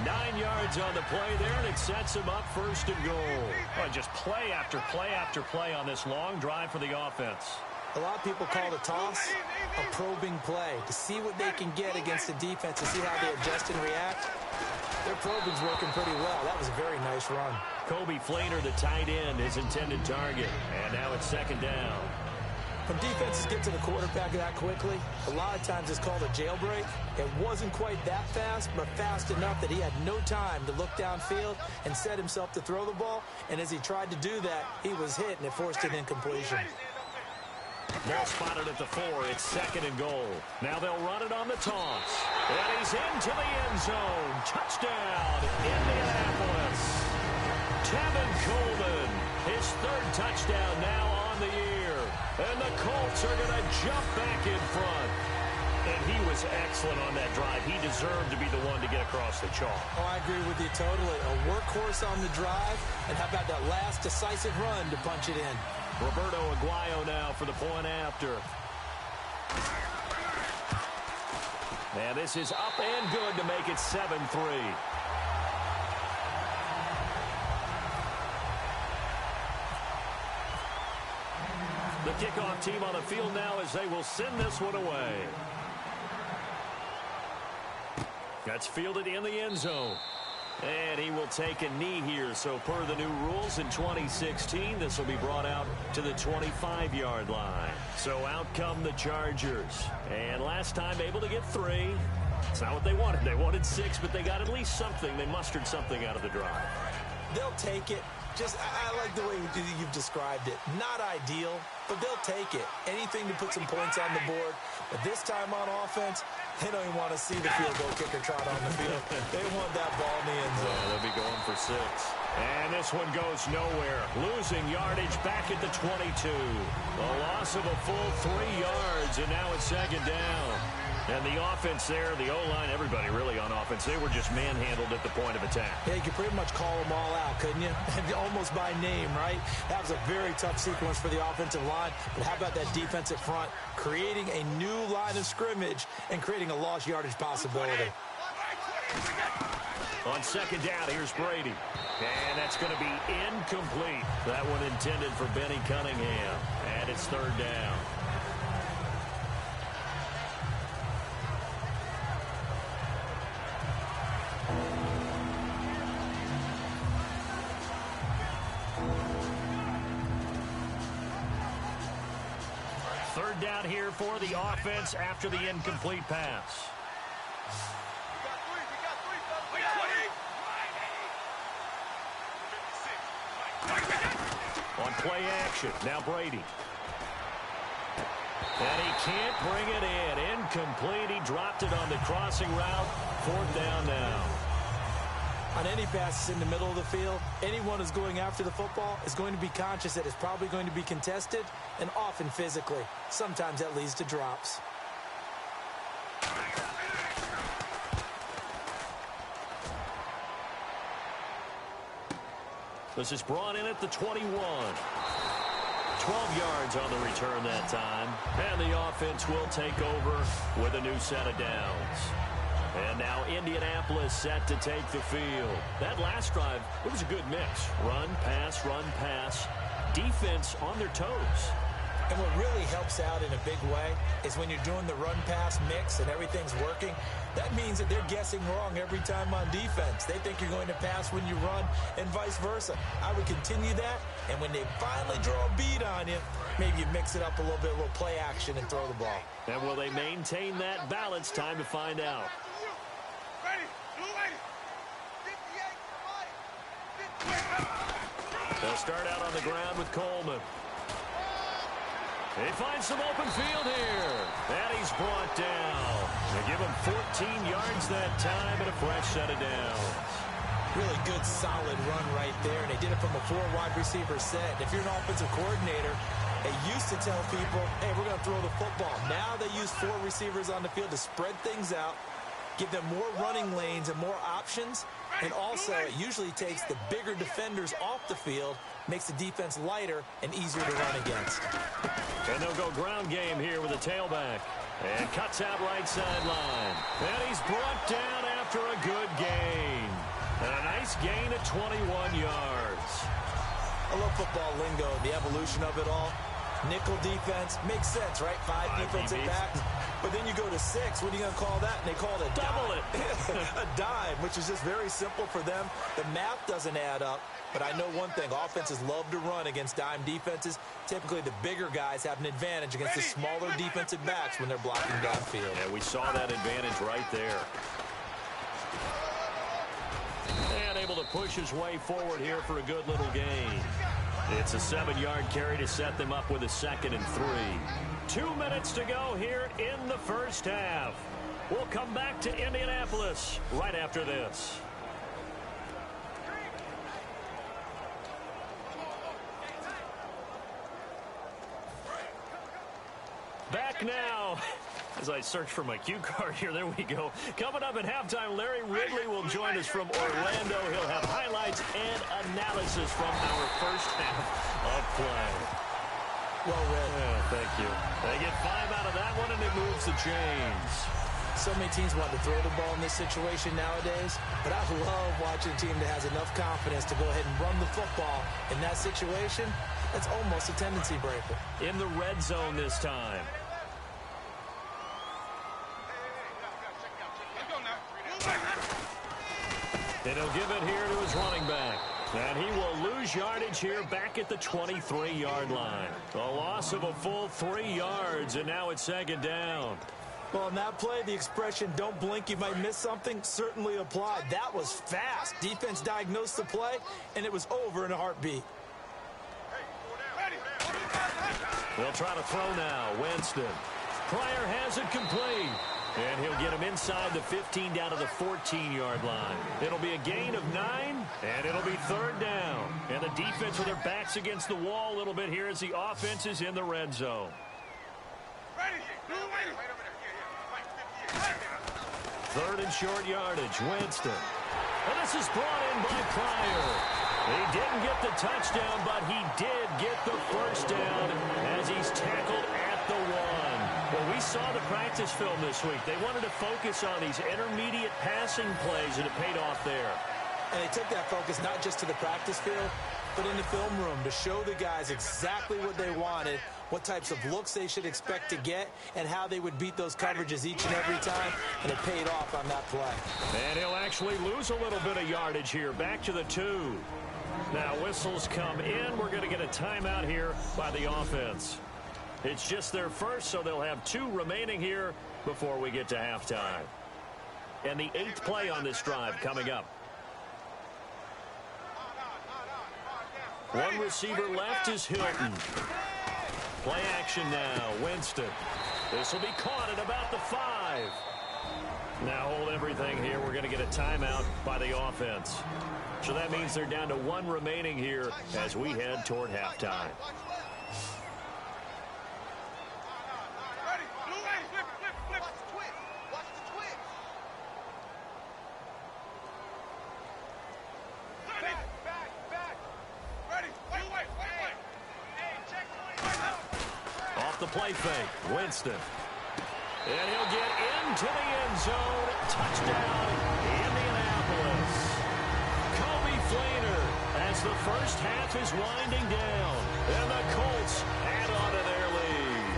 [SPEAKER 2] 9 yards on the play there, and it sets him up 1st and goal.
[SPEAKER 3] Oh, just play after play after play on this long drive for the offense.
[SPEAKER 5] A lot of people call the toss a probing play to see what they can get against the defense, to see how they adjust and react. Their probing's working pretty well. That was a very nice run.
[SPEAKER 2] Kobe Flater, the tight end, his intended target. And now it's 2nd down.
[SPEAKER 5] When defenses get to the quarterback that quickly, a lot of times it's called a jailbreak. It wasn't quite that fast, but fast enough that he had no time to look downfield and set himself to throw the ball. And as he tried to do that, he was hit, and it forced an incompletion.
[SPEAKER 2] Ball spotted at the 4. It's 2nd and goal. Now they'll run it on the toss. And he's into the end zone. Touchdown, Indianapolis. Tevin Coleman, his 3rd touchdown now on the year. And the Colts are going to jump back in front. And he was excellent on that drive. He deserved to be the one to get across the chalk.
[SPEAKER 5] Oh, I agree with you totally. A workhorse on the drive. And how about that last decisive run to punch it in?
[SPEAKER 2] Roberto Aguayo now for the point after. And this is up and good to make it 7-3. The kickoff team on the field now as they will send this one away. That's fielded in the end zone. And he will take a knee here. So per the new rules in 2016, this will be brought out to the 25-yard line. So out come the Chargers. And last time able to get 3. It's not what they wanted. They wanted 6, but they got at least something. They mustered something out of the drive.
[SPEAKER 5] They'll take it. I like the way you've described it. Not ideal, but they'll take it. Anything to put some points on the board. But this time on offense, they don't even want to see the field goal kicker trot on the field. They want that ball in the end zone.
[SPEAKER 2] Yeah, they'll be going for 6. And this one goes nowhere. Losing yardage back at the 22. A loss of a full 3 yards, and now it's 2nd down. And the offense there, the O-line, everybody really on offense, they were just manhandled at the point of attack.
[SPEAKER 5] Yeah, you could pretty much call them all out, couldn't you? Almost by name, right? That was a very tough sequence for the offensive line. But how about that defensive front creating a new line of scrimmage and creating a lost yardage possibility?
[SPEAKER 2] On 2nd down, here's Brady. And that's going to be incomplete. That one intended for Benny Cunningham. And it's 3rd down. Third down here for the offense after the incomplete pass. On play action. Now Brady. And he can't bring it in. Incomplete. He dropped it on the crossing route. 4th down now.
[SPEAKER 5] On any passes in the middle of the field, anyone who's going after the football is going to be conscious that it's probably going to be contested, and often physically. Sometimes that leads to drops.
[SPEAKER 2] This is brought in at the 21. 12 yards on the return that time. And the offense will take over with a new set of downs. And now Indianapolis set to take the field. That last drive, it was a good mix. Run, pass, defense on their toes.
[SPEAKER 5] And what really helps out in a big way is when you're doing the run-pass mix and everything's working, that means that they're guessing wrong every time on defense. They think you're going to pass when you run and vice versa. I would continue that, and when they finally draw a bead on you, maybe you mix it up a little bit, a little play action and throw the ball.
[SPEAKER 2] And will they maintain that balance? Time to find out. They'll start out on the ground with Coleman. He finds some open field here. And he's brought down. They give him 14 yards that time and a fresh set of downs.
[SPEAKER 5] Really good, solid run right there. And they did it from a 4 wide receiver set. And if you're an offensive coordinator, they used to tell people, hey, we're going to throw the football. Now they use 4 receivers on the field to spread things out, give them more running lanes and more options. And also, it usually takes the bigger defenders off the field, makes the defense lighter and easier to run against.
[SPEAKER 2] And they'll go ground game here with a tailback. And cuts out right sideline. And he's brought down after a good gain. And a nice gain at 21 yards.
[SPEAKER 5] I love football lingo, the evolution of it all. Nickel defense makes sense, right? 5 defensive backs. But then you go to 6. What are you going to call that? And they call it a
[SPEAKER 2] double
[SPEAKER 5] dime. A dime, which is just very simple for them. The math doesn't add up. But I know one thing. Offenses love to run against dime defenses. Typically, the bigger guys have an advantage against the smaller defensive backs when they're blocking downfield.
[SPEAKER 2] Yeah, we saw that advantage right there. And able to push his way forward here for a good little gain. It's a 7-yard carry to set them up with a 2nd and 3. 2 minutes to go here in the first half. We'll come back to Indianapolis right after this. Back now. As I search for my cue card here, there we go. Coming up at halftime, Larry Ridley will join us from Orlando. He'll have highlights and analysis from our first half of play.
[SPEAKER 5] Well read.
[SPEAKER 2] Yeah, thank you. They get 5 out of that one, and it moves the chains.
[SPEAKER 5] So many teams want to throw the ball in this situation nowadays, but I love watching a team that has enough confidence to go ahead and run the football in that situation. That's almost a tendency breaker.
[SPEAKER 2] In the red zone this time. And he'll give it here to his running back. And he will lose yardage here back at the 23-yard line. A loss of a full 3 yards, and now it's 2nd down.
[SPEAKER 5] Well, on that play, the expression, don't blink, you might miss something, certainly applied. That was fast. Defense diagnosed the play, and it was over in a heartbeat.
[SPEAKER 2] They'll try to throw now. Winston. Pryor has it complete. And he'll get him inside the 15 down to the 14-yard line. It'll be a gain of 9, and it'll be 3rd down. And the defense with their backs against the wall a little bit here as the offense is in the red zone. 3rd and short yardage. Winston. And this is brought in by Pryor. He didn't get the touchdown, but he did get the first down as he's tackled at the 1. Well, we saw the practice film this week. They wanted to focus on these intermediate passing plays, and it paid off there.
[SPEAKER 5] And they took that focus not just to the practice field, but in the film room to show the guys exactly what they wanted, what types of looks they should expect to get, and how they would beat those coverages each and every time, and it paid off on that play.
[SPEAKER 2] And he'll actually lose a little bit of yardage here, back to the 2. Now whistles come in. We're going to get a timeout here by the offense. It's just their first, so they'll have 2 remaining here before we get to halftime. And the 8th play on this drive coming up. One receiver left is Hilton. Play action now. Winston. This will be caught at about the 5. Now hold everything here. We're going to get a timeout by the offense. So that means they're down to 1 remaining here as we head toward halftime. Off the play fake, Winston. And he'll get into the end zone. Touchdown, Indianapolis. Kobe Fleener as the first half is winding down. And the Colts add on to their lead.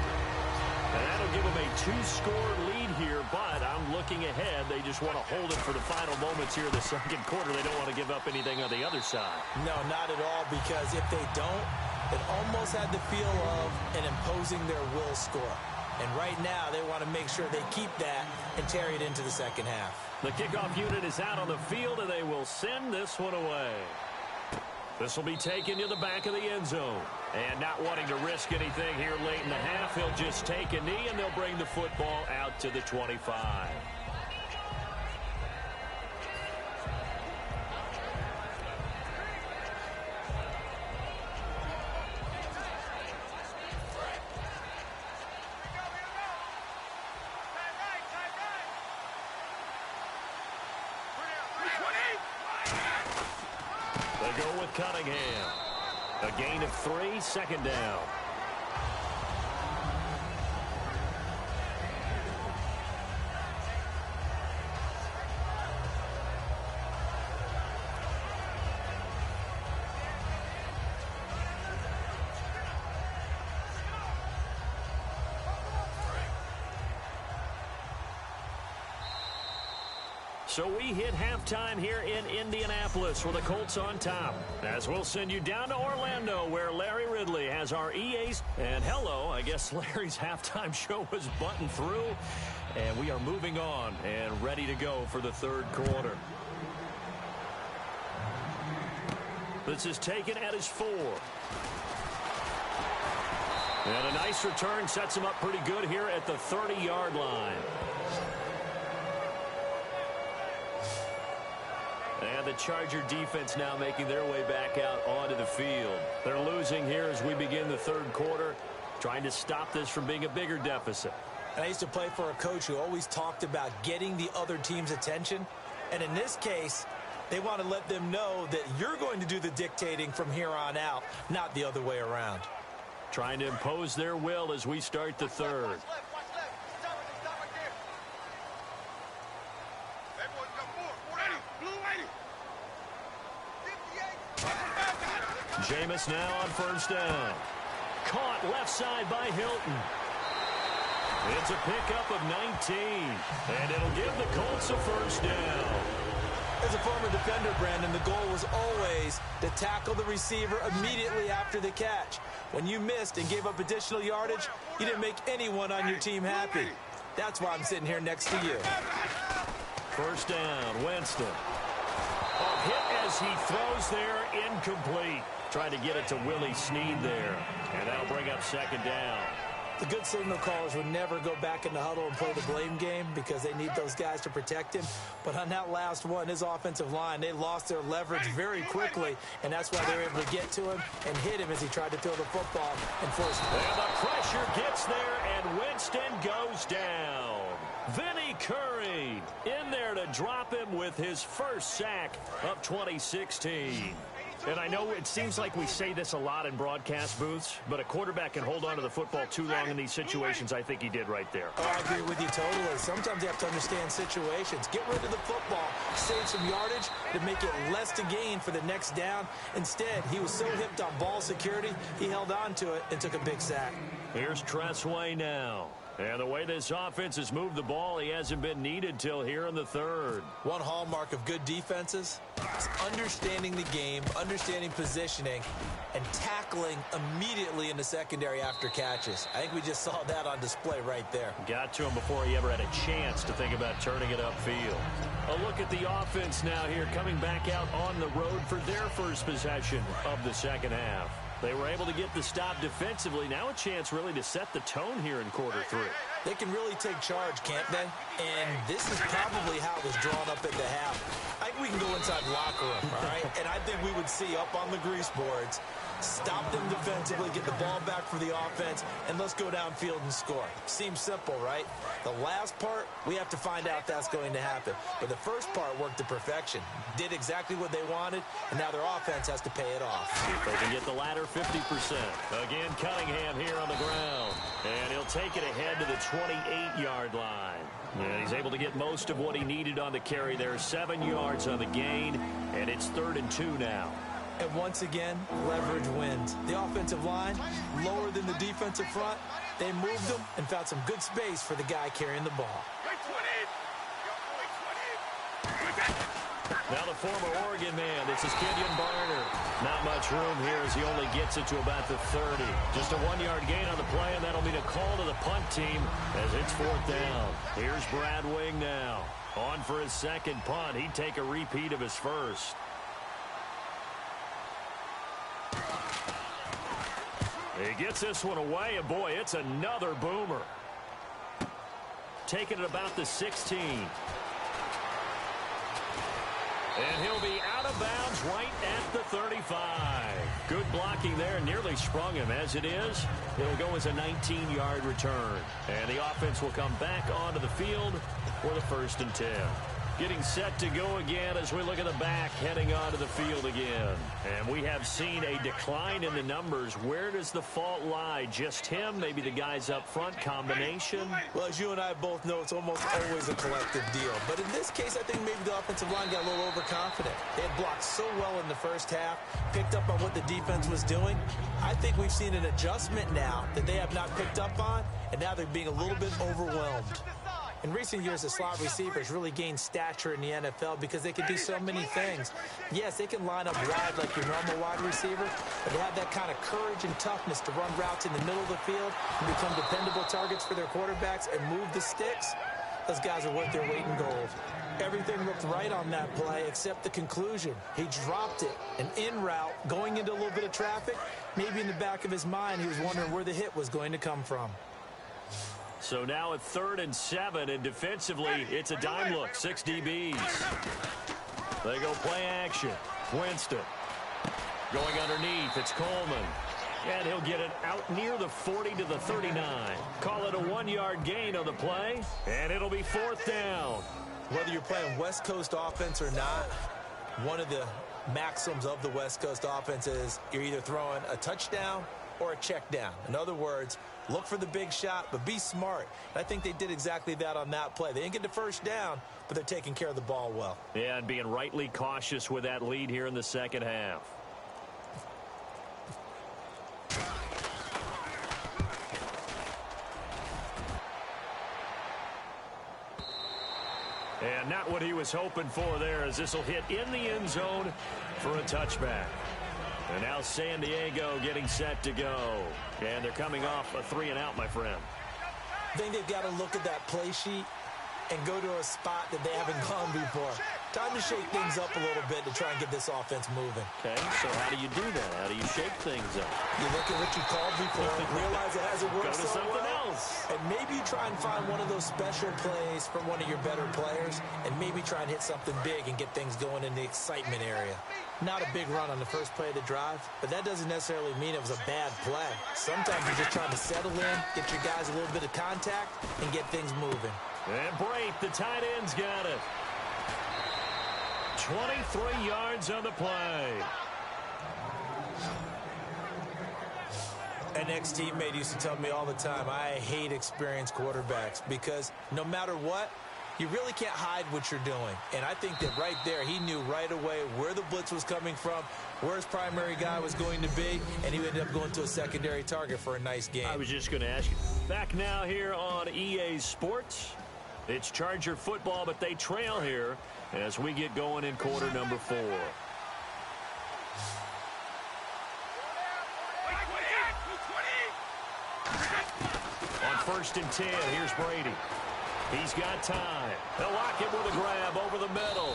[SPEAKER 2] And that'll give them a 2-score lead here, but I'm looking ahead. They just want to hold it for the final moments here in the second quarter. They don't want to give up anything on the other side.
[SPEAKER 5] No, not at all, because if they don't, it almost had the feel of an imposing their will score. And right now, they want to make sure they keep that and carry it into the second half.
[SPEAKER 2] The kickoff unit is out on the field, and they will send this one away. This will be taken to the back of the end zone. And not wanting to risk anything here late in the half, he'll just take a knee, and they'll bring the football out to the 25. They go with Cunningham. A gain of 3, second down. So we hit halftime here in Indianapolis with the Colts on top. As we'll send you down to Orlando where Larry Ridley has our EAs. And hello, I guess Larry's halftime show was buttoned through. And we are moving on and ready to go for the third quarter. This is taken at his 4. And a nice return sets him up pretty good here at the 30-yard line. And the Charger defense now making their way back out onto the field. They're losing here as we begin the third quarter, trying to stop this from being a bigger deficit.
[SPEAKER 5] And I used to play for a coach who always talked about getting the other team's attention. And in this case, they want to let them know that you're going to do the dictating from here on out, not the other way around.
[SPEAKER 2] Trying to impose their will as we start the third. Jameis now on first down. Caught left side by Hilton. It's a pickup of 19. And it'll give the Colts a first down.
[SPEAKER 5] As a former defender, Brandon, the goal was always to tackle the receiver immediately after the catch. When you missed and gave up additional yardage, you didn't make anyone on your team happy. That's why I'm sitting here next to you.
[SPEAKER 2] First down, Winston. A hit as he throws there, incomplete. Trying to get it to Willie Snead there. And that'll bring up second down.
[SPEAKER 5] The good signal callers would never go back in the huddle and play the blame game because they need those guys to protect him. But on that last one, his offensive line, they lost their leverage very quickly, and that's why they were able to get to him and hit him as he tried to throw the football and force it.
[SPEAKER 2] And the pressure gets there, and Winston goes down. Vinny Curry in there to drop him with his first sack of 2016. And I know it seems like we say this a lot in broadcast booths, but a quarterback can hold on to the football too long in these situations. I think he did right there.
[SPEAKER 5] Oh, I agree with you totally. Sometimes you have to understand situations. Get rid of the football, save some yardage to make it less to gain for the next down. Instead, he was so hipped on ball security, he held on to it and took a big sack.
[SPEAKER 2] Here's Tressway now. And the way this offense has moved the ball, he hasn't been needed till here in the third.
[SPEAKER 5] One hallmark of good defenses is understanding the game, understanding positioning, and tackling immediately in the secondary after catches. I think we just saw that on display right there.
[SPEAKER 2] Got to him before he ever had a chance to think about turning it upfield. A look at the offense now here, coming back out on the road for their first possession of the second half. They were able to get the stop defensively. Now a chance really to set the tone here in quarter three.
[SPEAKER 5] They can really take charge, can't they? And this is probably how it was drawn up at the half. I think we can go inside the locker room, all right? And I think we would see up on the grease boards, stop them defensively, get the ball back for the offense, and let's go downfield and score. Seems simple, right? The last part, we have to find out if that's going to happen. But the first part worked to perfection. Did exactly what they wanted, and now their offense has to pay it off.
[SPEAKER 2] They can get the latter 50%. Again, Cunningham here on the ground. And he'll take it ahead to the 28-yard line. And he's able to get most of what he needed on the carry there. 7 yards on the gain, and it's 3rd and 2 now.
[SPEAKER 5] And once again, leverage wins. The offensive line, lower than the defensive front. They moved them and found some good space for the guy carrying the ball.
[SPEAKER 2] Now the former Oregon man, this is Kenyon Barner. Not much room here as he only gets it to about the 30. Just a 1-yard gain on the play, and that'll mean a call to the punt team as it's 4th down. Here's Brad Wing now. On for his second punt. He'd take a repeat of his first. He gets this one away, and boy, it's another boomer. Taking it about the 16. And he'll be out of bounds right at the 35. Good blocking there, nearly sprung him. As it is, it'll go as a 19-yard return. And the offense will come back onto the field for the 1st and 10. Getting set to go again as we look at the back, heading onto the field again. And we have seen a decline in the numbers. Where does the fault lie? Just him? Maybe the guys up front? Combination?
[SPEAKER 5] Well, as you and I both know, it's almost always a collective deal. But in this case, I think maybe the offensive line got a little overconfident. They had blocked so well in the first half, picked up on what the defense was doing. I think we've seen an adjustment now that they have not picked up on, and now they're being a little bit overwhelmed. In recent years, the slot receivers really gained stature in the NFL because they can do so many things. Yes, they can line up wide like your normal wide receiver, but they have that kind of courage and toughness to run routes in the middle of the field and become dependable targets for their quarterbacks and move the sticks. Those guys are worth their weight in gold. Everything looked right on that play except the conclusion. He dropped it, an in route, going into a little bit of traffic. Maybe in the back of his mind, he was wondering where the hit was going to come from.
[SPEAKER 2] So now at 3rd and 7, and defensively, it's a dime look. 6 DBs. They go play action. Winston going underneath. It's Coleman. And he'll get it out near the 40 to the 39. Call it a 1-yard gain on the play, and it'll be 4th down.
[SPEAKER 5] Whether you're playing West Coast offense or not, one of the maxims of the West Coast offense is you're either throwing a touchdown or a check down. In other words, look for the big shot, but be smart. And I think they did exactly that on that play. They didn't get the first down, but they're taking care of the ball well.
[SPEAKER 2] Yeah, and being rightly cautious with that lead here in the second half. And not what he was hoping for there, as this will hit in the end zone for a touchback. And now San Diego getting set to go. And they're coming off a 3-and-out, my friend.
[SPEAKER 5] I think they've got to look at that play sheet and go to a spot that they haven't gone before. Time to shake things up a little bit to try and get this offense moving.
[SPEAKER 2] Okay, so how do you do that? How do you shake things up?
[SPEAKER 5] You look at what you called before, realize it hasn't worked
[SPEAKER 2] Go to
[SPEAKER 5] so
[SPEAKER 2] something
[SPEAKER 5] well,
[SPEAKER 2] else.
[SPEAKER 5] and maybe you try and find one of those special plays from one of your better players, and maybe try and hit something big and get things going in the excitement area. Not a big run on the first play of the drive, but that doesn't necessarily mean it was a bad play. Sometimes you're just trying to settle in, get your guys a little bit of contact, and get things moving.
[SPEAKER 2] And Brate, the tight end's got it. 23 yards on the play.
[SPEAKER 5] An ex-teammate used to tell me all the time, I hate experienced quarterbacks because no matter what, You really can't hide what you're doing. And I think that right there, he knew right away where the blitz was coming from, where his primary guy was going to be, and he ended up going to a secondary target for a nice game.
[SPEAKER 2] I was just going to ask you. Back now here on EA Sports. It's Charger football, but they trail here as we get going in quarter number 4. On 1st and 10, here's Brady. He's got time. They'll lock it with a grab over the middle.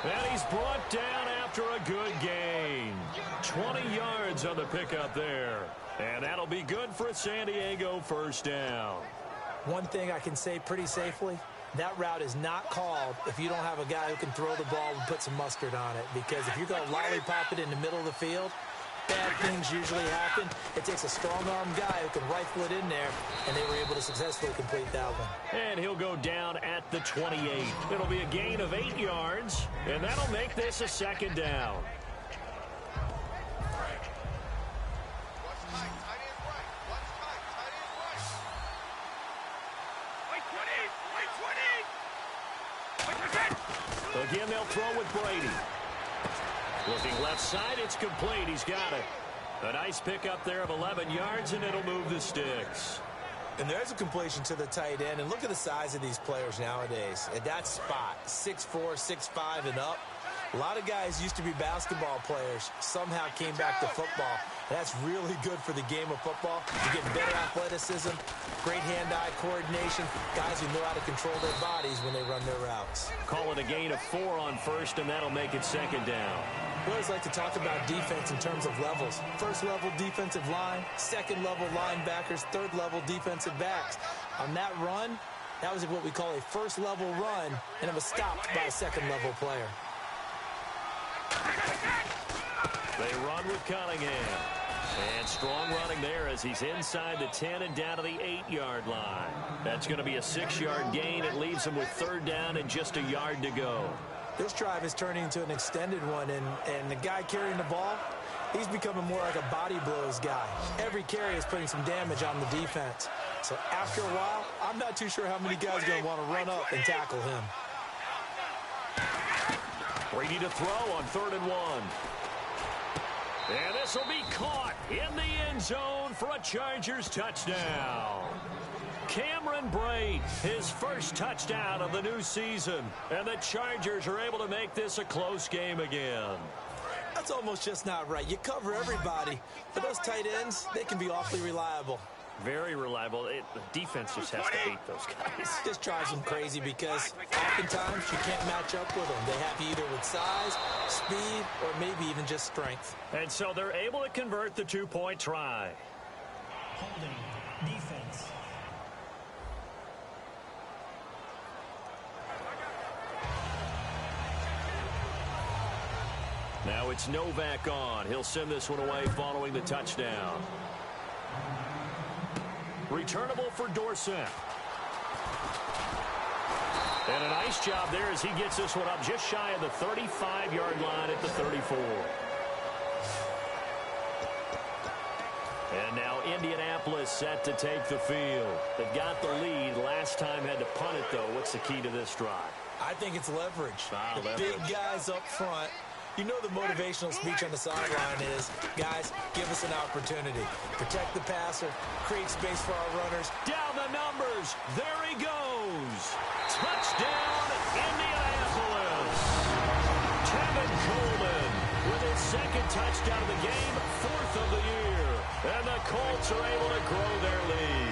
[SPEAKER 2] And he's brought down after a good gain. 20 yards on the pickup there. And that'll be good for a San Diego first down.
[SPEAKER 5] One thing I can say pretty safely, that route is not called if you don't have a guy who can throw the ball and put some mustard on it. Because if you're going to lollipop it in the middle of the field, bad things usually happen. It takes a strong-arm guy who can rifle it in there, and they were able to successfully complete that one.
[SPEAKER 2] And he'll go down at the 28. It'll be a gain of 8 yards, and that'll make this a second down. Again, they'll throw with Brady. Looking left side, it's complete. He's got it. A nice pickup there of 11 yards, and it'll move the sticks.
[SPEAKER 5] And there's a completion to the tight end. And look at the size of these players nowadays. At that spot, 6'4", 6'5", and up. A lot of guys used to be basketball players, somehow came back to football. That's really good for the game of football. You get better athleticism, great hand-eye coordination, guys who know how to control their bodies when they run their routes.
[SPEAKER 2] Call it a gain of 4 on first, and that'll make it second down.
[SPEAKER 5] We always like to talk about defense in terms of levels. First-level defensive line, second-level linebackers, third-level defensive backs. On that run, that was what we call a first-level run, and it was stopped by a second-level player.
[SPEAKER 2] They run with Cunningham. And strong running there as he's inside the 10 and down to the 8-yard line. That's going to be a 6-yard gain. It leaves him with third down and just a yard to go.
[SPEAKER 5] This drive is turning into an extended one, and the guy carrying the ball, he's becoming more like a body blows guy. Every carry is putting some damage on the defense. So after a while, I'm not too sure how many guys are going to want to run up and tackle him.
[SPEAKER 2] Brady to throw on 3rd and 1. And this will be caught in the end zone for a Chargers touchdown. Cameron Brate, his first touchdown of the new season. And the Chargers are able to make this a close game again.
[SPEAKER 5] That's almost just not right. You cover everybody, but those tight ends, they can be awfully reliable.
[SPEAKER 2] Very reliable. The defense just has to hate those guys.
[SPEAKER 5] This drives them crazy because oftentimes you can't match up with them. They have you either with size, speed, or maybe even just strength.
[SPEAKER 2] And so they're able to convert the 2-point try.
[SPEAKER 4] Holding. Defense.
[SPEAKER 2] Now it's Novak on. He'll send this one away following the touchdown. Returnable for Dorsett. And a nice job there as he gets this one up just shy of the 35-yard line at the 34. And now Indianapolis set to take the field. They've got the lead. Last time had to punt it, though. What's the key to this drive?
[SPEAKER 5] I think it's leverage.
[SPEAKER 2] Leverage.
[SPEAKER 5] Big guys up front. You know the motivational speech on the sideline is, guys, give us an opportunity. Protect the passer, create space for our runners.
[SPEAKER 2] Down the numbers. There he goes. Touchdown, Indianapolis. Tevin Coleman with his second touchdown of the game, 4th of the year. And the Colts are able to grow their lead.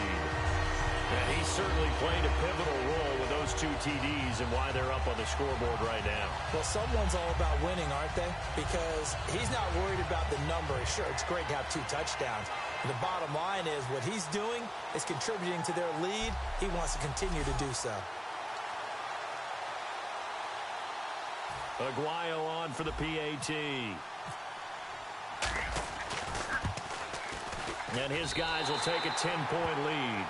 [SPEAKER 2] And he certainly played a pivotal role with those 2 TDs and why they're up on the scoreboard right now.
[SPEAKER 5] Well, someone's all about winning, aren't they? Because he's not worried about the number. Sure, it's great to have 2 touchdowns. But the bottom line is what he's doing is contributing to their lead. He wants to continue to do so.
[SPEAKER 2] Aguayo on for the PAT. And his guys will take a 10-point lead.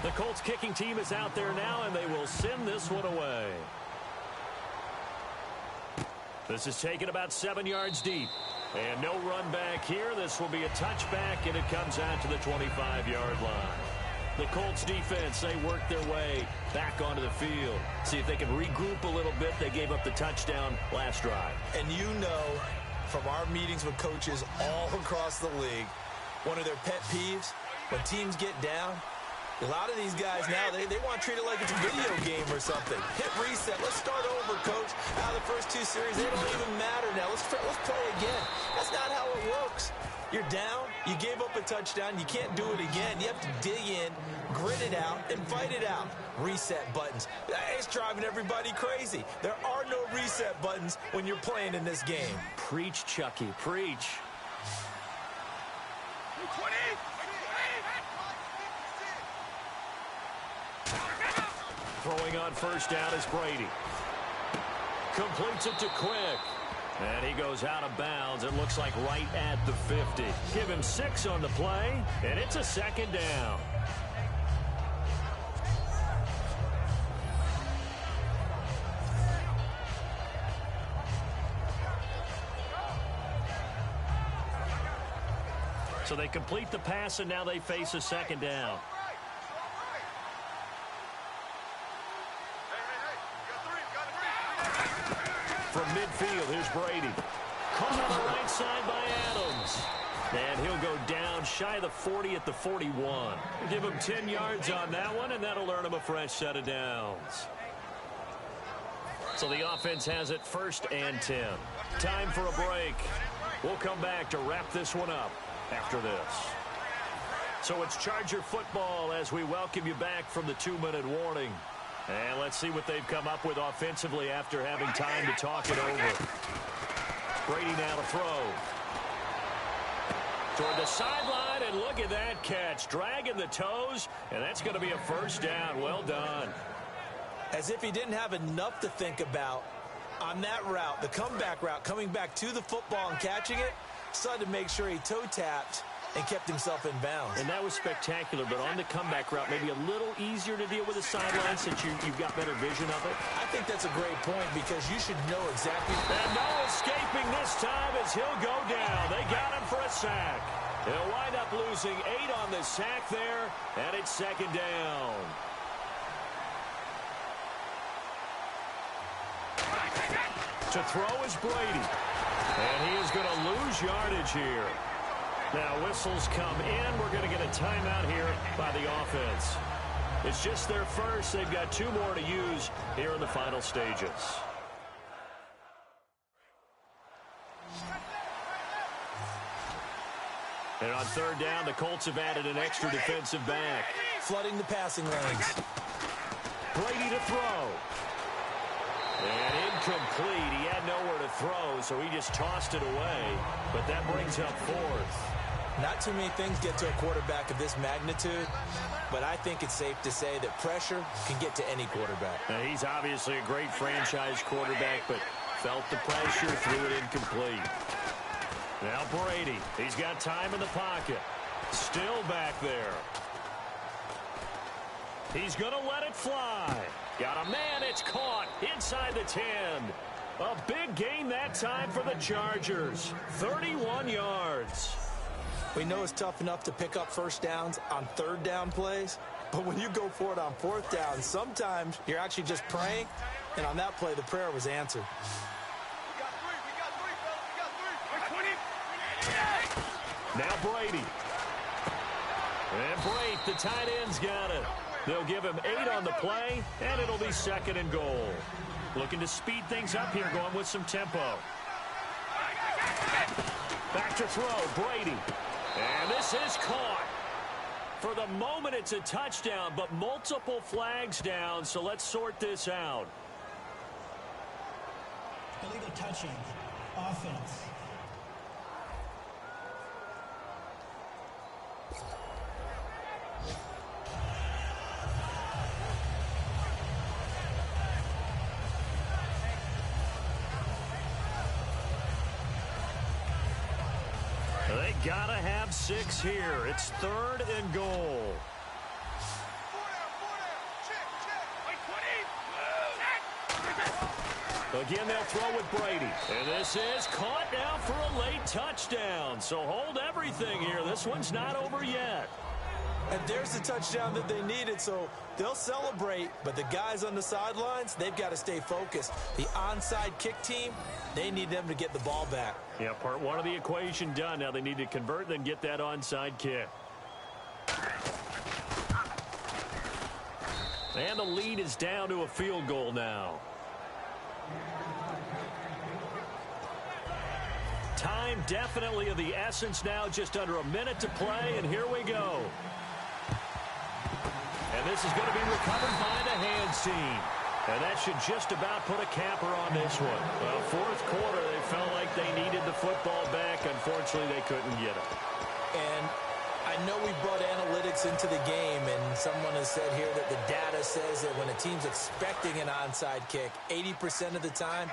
[SPEAKER 2] The Colts kicking team is out there now, and they will send this one away. This is taken about 7 yards deep. And no run back here. This will be a touchback, and it comes out to the 25-yard line. The Colts defense, they work their way back onto the field. See if they can regroup a little bit. They gave up the touchdown last drive.
[SPEAKER 5] And you know from our meetings with coaches all across the league, one of their pet peeves, when teams get down, a lot of these guys now, they want to treat it like it's a video game or something. Hit reset. Let's start over, coach. The first 2 series, they don't even matter now. Let's play again. That's not how it works. You're down. You gave up a touchdown. You can't do it again. You have to dig in, grit it out, and fight it out. Reset buttons. It's driving everybody crazy. There are no reset buttons when you're playing in this game.
[SPEAKER 2] Preach, Chucky. Preach.
[SPEAKER 8] 20.
[SPEAKER 2] Throwing on first down is Brady. Completes it to Quick. And he goes out of bounds. It looks like right at the 50. Give him 6 on the play, and it's a second down. So they complete the pass, and now they face a second down. From midfield, here's Brady. Caught on the right side by Adams. And he'll go down shy of the 40 at the 41. Give him 10 yards on that one, and that'll earn him a fresh set of downs. So the offense has it 1st and 10. Time for a break. We'll come back to wrap this one up after this. So it's Charger football as we welcome you back from the 2-minute warning. And let's see what they've come up with offensively after having time to talk it over. Brady now to throw. Toward the sideline, and look at that catch. Dragging the toes, and that's going to be a first down. Well done.
[SPEAKER 5] As if he didn't have enough to think about on that route, the comeback route, coming back to the football and catching it, decided to make sure he toe-tapped and kept himself in bounds.
[SPEAKER 2] And that was spectacular, but on the comeback route, maybe a little easier to deal with the sideline since you've got better vision of it.
[SPEAKER 5] I think that's a great point because you should know exactly.
[SPEAKER 2] And no escaping this time as he'll go down. They got him for a sack. They'll wind up losing 8 on the sack there, and it's second down. To throw is Brady. And he is going to lose yardage here. Now whistles come in. We're going to get a timeout here by the offense. It's just their first. They've got 2 more to use here in the final stages. And on 3rd down, the Colts have added an extra defensive back.
[SPEAKER 5] Flooding the passing lanes.
[SPEAKER 2] Brady to throw. And incomplete. He had nowhere to throw, so he just tossed it away. But that brings up 4th.
[SPEAKER 5] Not too many things get to a quarterback of this magnitude, but I think it's safe to say that pressure can get to any quarterback.
[SPEAKER 2] Now, he's obviously a great franchise quarterback, but felt the pressure, threw it incomplete. Now Brady, he's got time in the pocket. Still back there. He's going to let it fly. Got a man, it's caught inside the 10. A big gain that time for the Chargers. 31 yards.
[SPEAKER 5] We know it's tough enough to pick up first downs on 3rd down plays, but when you go for it on 4th down, sometimes you're actually just praying, and on that play, the prayer was answered.
[SPEAKER 2] Now Brady. And Brate, the tight end's got it. They'll give him 8 on the play, and it'll be 2nd and goal. Looking to speed things up here, going with some tempo. Back to throw, Brady. And this is caught. For the moment, it's a touchdown, but multiple flags down, so let's sort this out.
[SPEAKER 4] Illegal touching. Offense.
[SPEAKER 2] They gotta have 6 here. It's 3rd and goal. Again, they'll throw with Brady. And this is caught now for a late touchdown. So hold everything here. This one's not over yet.
[SPEAKER 5] And there's the touchdown that they needed, so they'll celebrate. But the guys on the sidelines, they've got to stay focused. The onside kick team, they need them to get the ball back.
[SPEAKER 2] Yeah, part one of the equation done. Now they need to convert, then get that onside kick. And the lead is down to a field goal now. Time definitely of the essence now, just under a minute to play, and here we go. And this is going to be recovered by the hands team. And that should just about put a capper on this one. Well, fourth quarter, they felt like they needed the football back. Unfortunately, they couldn't get it.
[SPEAKER 5] And I know we brought analytics into the game, and someone has said here that the data says that when a team's expecting an onside kick, 80% of the time,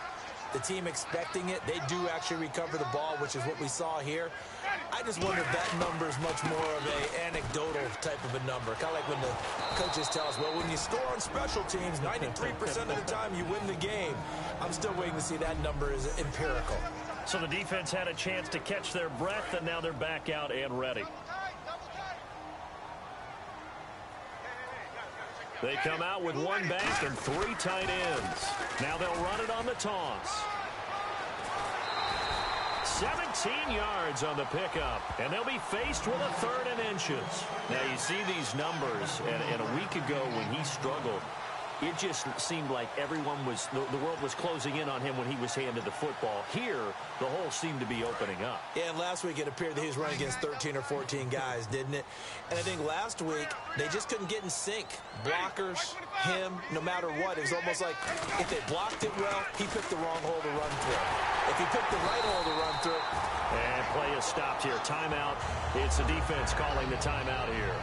[SPEAKER 5] the team expecting it, they do actually recover the ball, which is what we saw here. I just wonder if that number is much more of an anecdotal type of a number. Kind of like when the coaches tell us, well, when you score on special teams, 93% of the time you win the game. I'm still waiting to see that number is empirical.
[SPEAKER 2] So the defense had a chance to catch their breath, and now they're back out and ready. They come out with one back and three tight ends. Now they'll run it on the toss. 17 yards on the pickup, and they'll be faced with a third and inches. Now you see these numbers, and a week ago when he struggled, it just seemed like everyone was, the world was closing in on him when he was handed the football. Here, the hole seemed to be opening up.
[SPEAKER 5] Yeah, and last week it appeared that he was running against 13 or 14 guys, didn't it? And I think last week, they just couldn't get in sync. Blockers, him, no matter what. It was almost like if they blocked it well, he picked the wrong hole to run through. If he picked the right hole to run through.
[SPEAKER 2] And play is stopped here. Timeout. It's the defense calling the timeout here.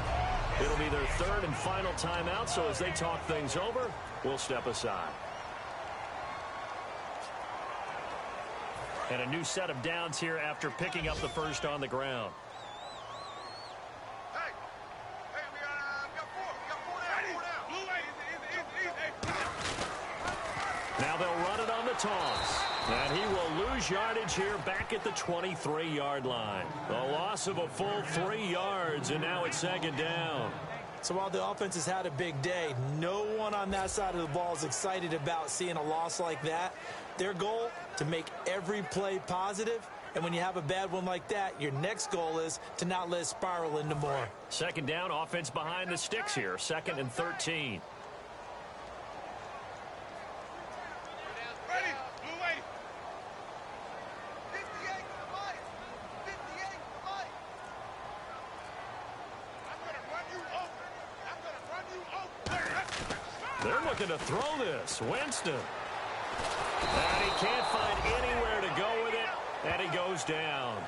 [SPEAKER 2] It'll be their third and final timeout, so as they talk things over, we'll step aside. And a new set of downs here after picking up the first on the ground. Now they'll run it on the toss. And he will lose yardage here back at the 23-yard line. The loss of a full 3 yards, and now it's second down.
[SPEAKER 5] So while the offense has had a big day, no one on that side of the ball is excited about seeing a loss like that. Their goal, to make every play positive. And when you have a bad one like that, your next goal is to not let it spiral into more.
[SPEAKER 2] Second down, offense behind the sticks here. 2nd and 13. They're looking to throw this. Winston. And he can't find anywhere to go with it, and he goes down.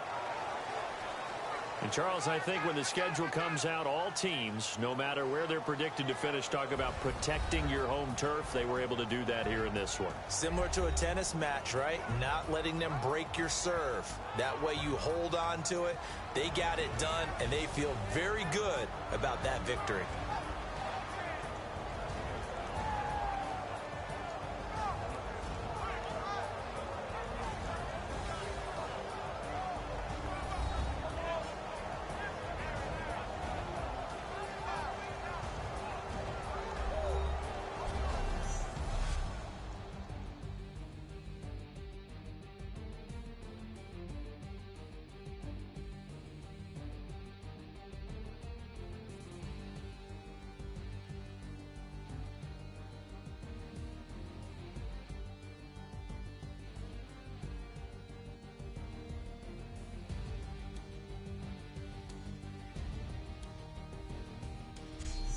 [SPEAKER 2] And, Charles, I think when the schedule comes out, all teams, no matter where they're predicted to finish, talk about protecting your home turf. They were able to do that here in this one.
[SPEAKER 5] Similar to a tennis match, right? Not letting them break your serve. That way you hold on to it. They got it done, and they feel very good about that victory.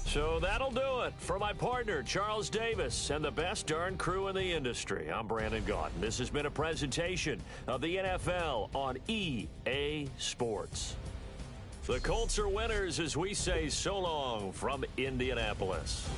[SPEAKER 2] So that'll do it for my partner, Charles Davis, and the best darn crew in the industry. I'm Brandon Gaudin. This has been a presentation of the NFL on EA Sports. The Colts are winners as we say so long from Indianapolis.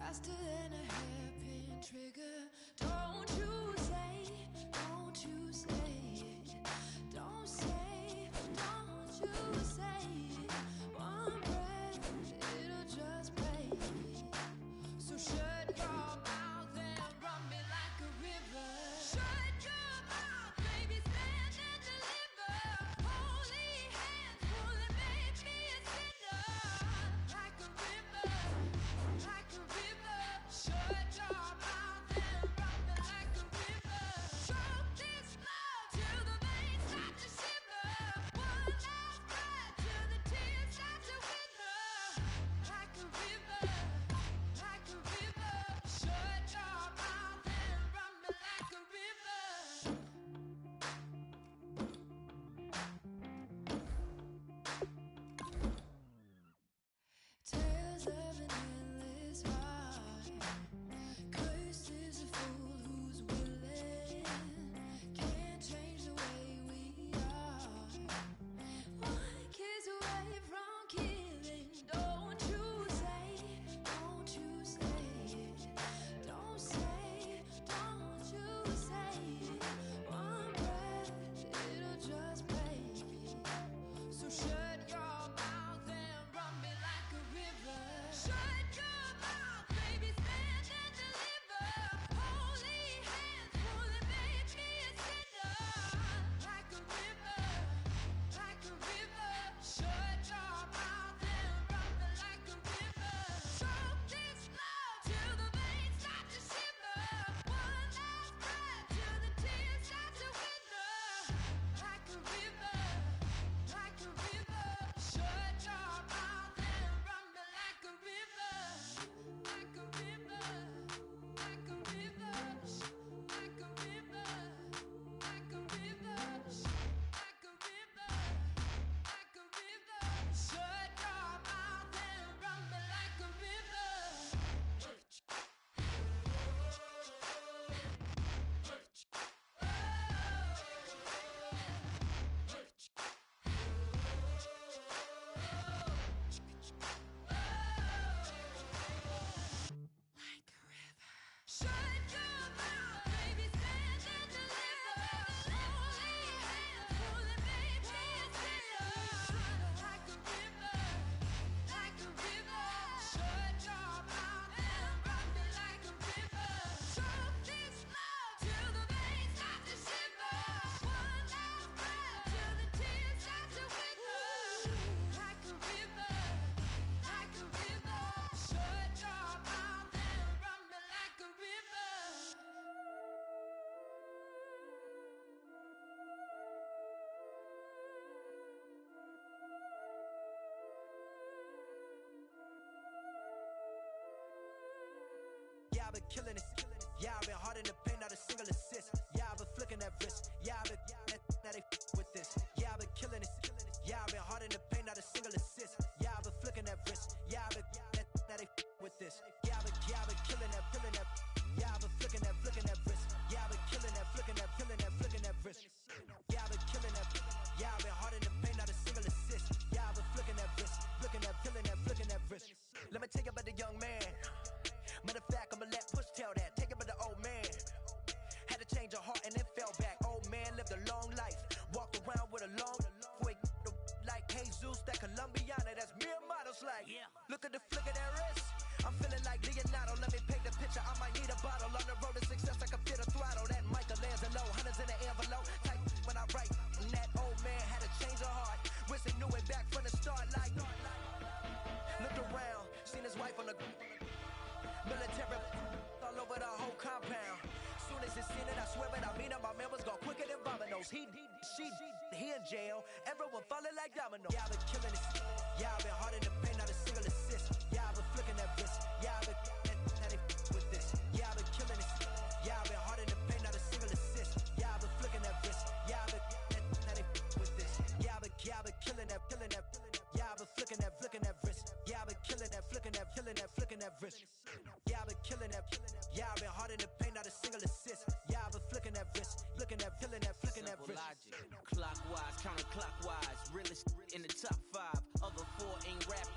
[SPEAKER 6] faster than a hairpin trigger. Don't you say it, don't you say it. Don't say, don't you say it. One breath, it'll just break. So shut your mouth and run me like a river. Shut your mouth, baby, stand and deliver. Holy hands pulling, make me a sinner. Like a river, like a river. Shut your mouth and run me like a river. Choke this love till the veins start to shiver. One last breath till the tears start to wither. Like a river, like a river. Shut your mouth and run me like a river. Tales of an endless ride. Cursed is a fool who's willing. Can't change the way we are. One kiss away from killing. Don't you say it, don't you say it. Don't say it, don't you say it. One breath, it'll just break. So shut your mouth and run me like a river. Shut your mouth, baby, stand and deliver. Holy hands pulling, make me a sinner. Like a river, like a river. Shut your mouth and run me like a river. Choke this love till the veins start to shiver. One last breath till the tears start to wither. Like a river, like a river. Shut your mouth and run me like a river. Like a river, like a river. Like a river, like a river. Like a river, like a river. Shut your mouth and run me like a river. Shut your mouth, baby, stand and deliver. Holy hands pulling, make me a sinner. Like a river, like a river. Shut your mouth and run me like a river. Choke this love till the veins start to shiver. One last breath till the tears start to wither. Like a river, like a river. Shut your mouth and run me like a river.
[SPEAKER 8] Yeah, I've been killing it. Yeah, I've been hard in the paint, not a single assist. Yeah, I've been flicking that wrist. Yeah, I've been now they with this. Yeah, I've been killing it. Yeah, I've been hard in the paint, not a single assist. Yeah, I've been flicking that wrist. Yeah, I've been now they with this. Yeah, I've been killing that, killing that. Yeah, I've been flicking that wrist. Yeah, I've been killing that, flicking that wrist. Yeah, I've been killing that. Yeah, I've been hard in the paint, not a single assist. Yeah, I've been flicking that wrist, flicking that wrist. Let me tell you about the young man. Matter of fact, I'ma let Push tell that. Take it about the old man. Had to change her heart and then fell back. Old man lived a long life. Walked around with a long way like Jesus, that Colombiana. That's mere models like. Look at the flick of that wrist. I'm feeling like Leonardo. Let me paint the picture. I might need a bottle. On the road to success, I can fit a throttle. That Michelangelo, hundreds in the envelope. Type when I write. And that old man had to change her heart. Wish he knew it back from the start. Like, looked around, seen his wife on the military all over the whole compound. Soon as he seen it, I swear it, I mean it. My man was gone quicker than dominoes. He in jail. Everyone falling like dominoes. Yeah, I've been killing it. Yeah, I've been hard in the paint, not a single assist. Yeah, I've been flicking that wrist. Yeah, I've been now they with this. Yeah, I've been killing it. Yeah, I've been hard in the paint, not a single assist. Yeah, I've been flicking that wrist. Yeah, I've been now they with this. Yeah, I've been killing that. Yeah, I've been flicking that wrist. Yeah, I've been killing that, flicking that wrist. Yeah, I've been killing that. Yeah, I've been hard in the paint, not a single assist. Yeah, I've been flicking that wrist, flicking that wrist.
[SPEAKER 9] Logic. Clockwise, counterclockwise, realest in the top 5. Other 4 ain't rapping.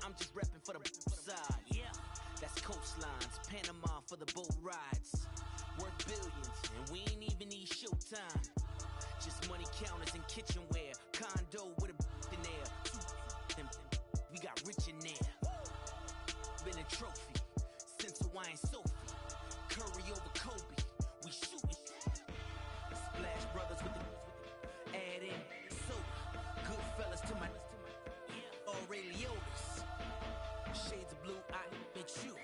[SPEAKER 9] I'm just repping for the side. Yeah, that's coastline. lines, Panama for the boat rides. Worth billions, and we ain't even need showtime. Just money counters and kitchenware. Condo with a in there. We got rich in there. Been a trophy since Hawaiian Sophie. Curry over Kobe. We shootin'. Splash Brothers with the add in soda. Good fellas to my Ray Liotas. Shades of blue, I met you.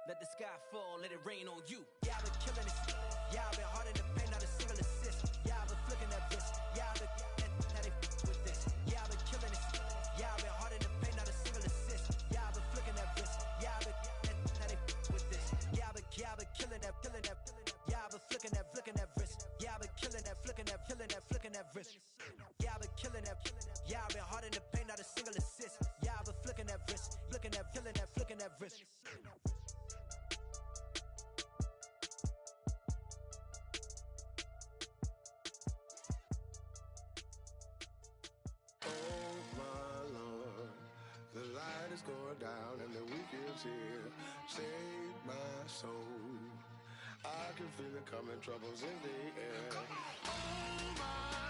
[SPEAKER 9] Let the sky fall, let it rain on you.
[SPEAKER 8] Yeah, I've been killing it. Yeah, I've been hard in the paint, not a single assist. Yeah, I've been flicking that wrist. Yeah, I've been now they with this. Yeah, I've been killing it. Yeah, I've been hard in the paint, not a single assist. Yeah, I've been flicking that wrist. Yeah, I've been now they with this. Yeah, I've been killing that. Yeah, I've been flicking that wrist. Yeah, I've been killing that, flicking that wrist. Yeah, I've been killing that. Yeah, I've been hard in the paint, not a single assist. Yeah, I've been flicking that wrist, flicking that wrist.
[SPEAKER 10] Oh my Lord, the light is going down and the weekend's here. Save my soul. I can feel it coming, troubles in the air. Oh my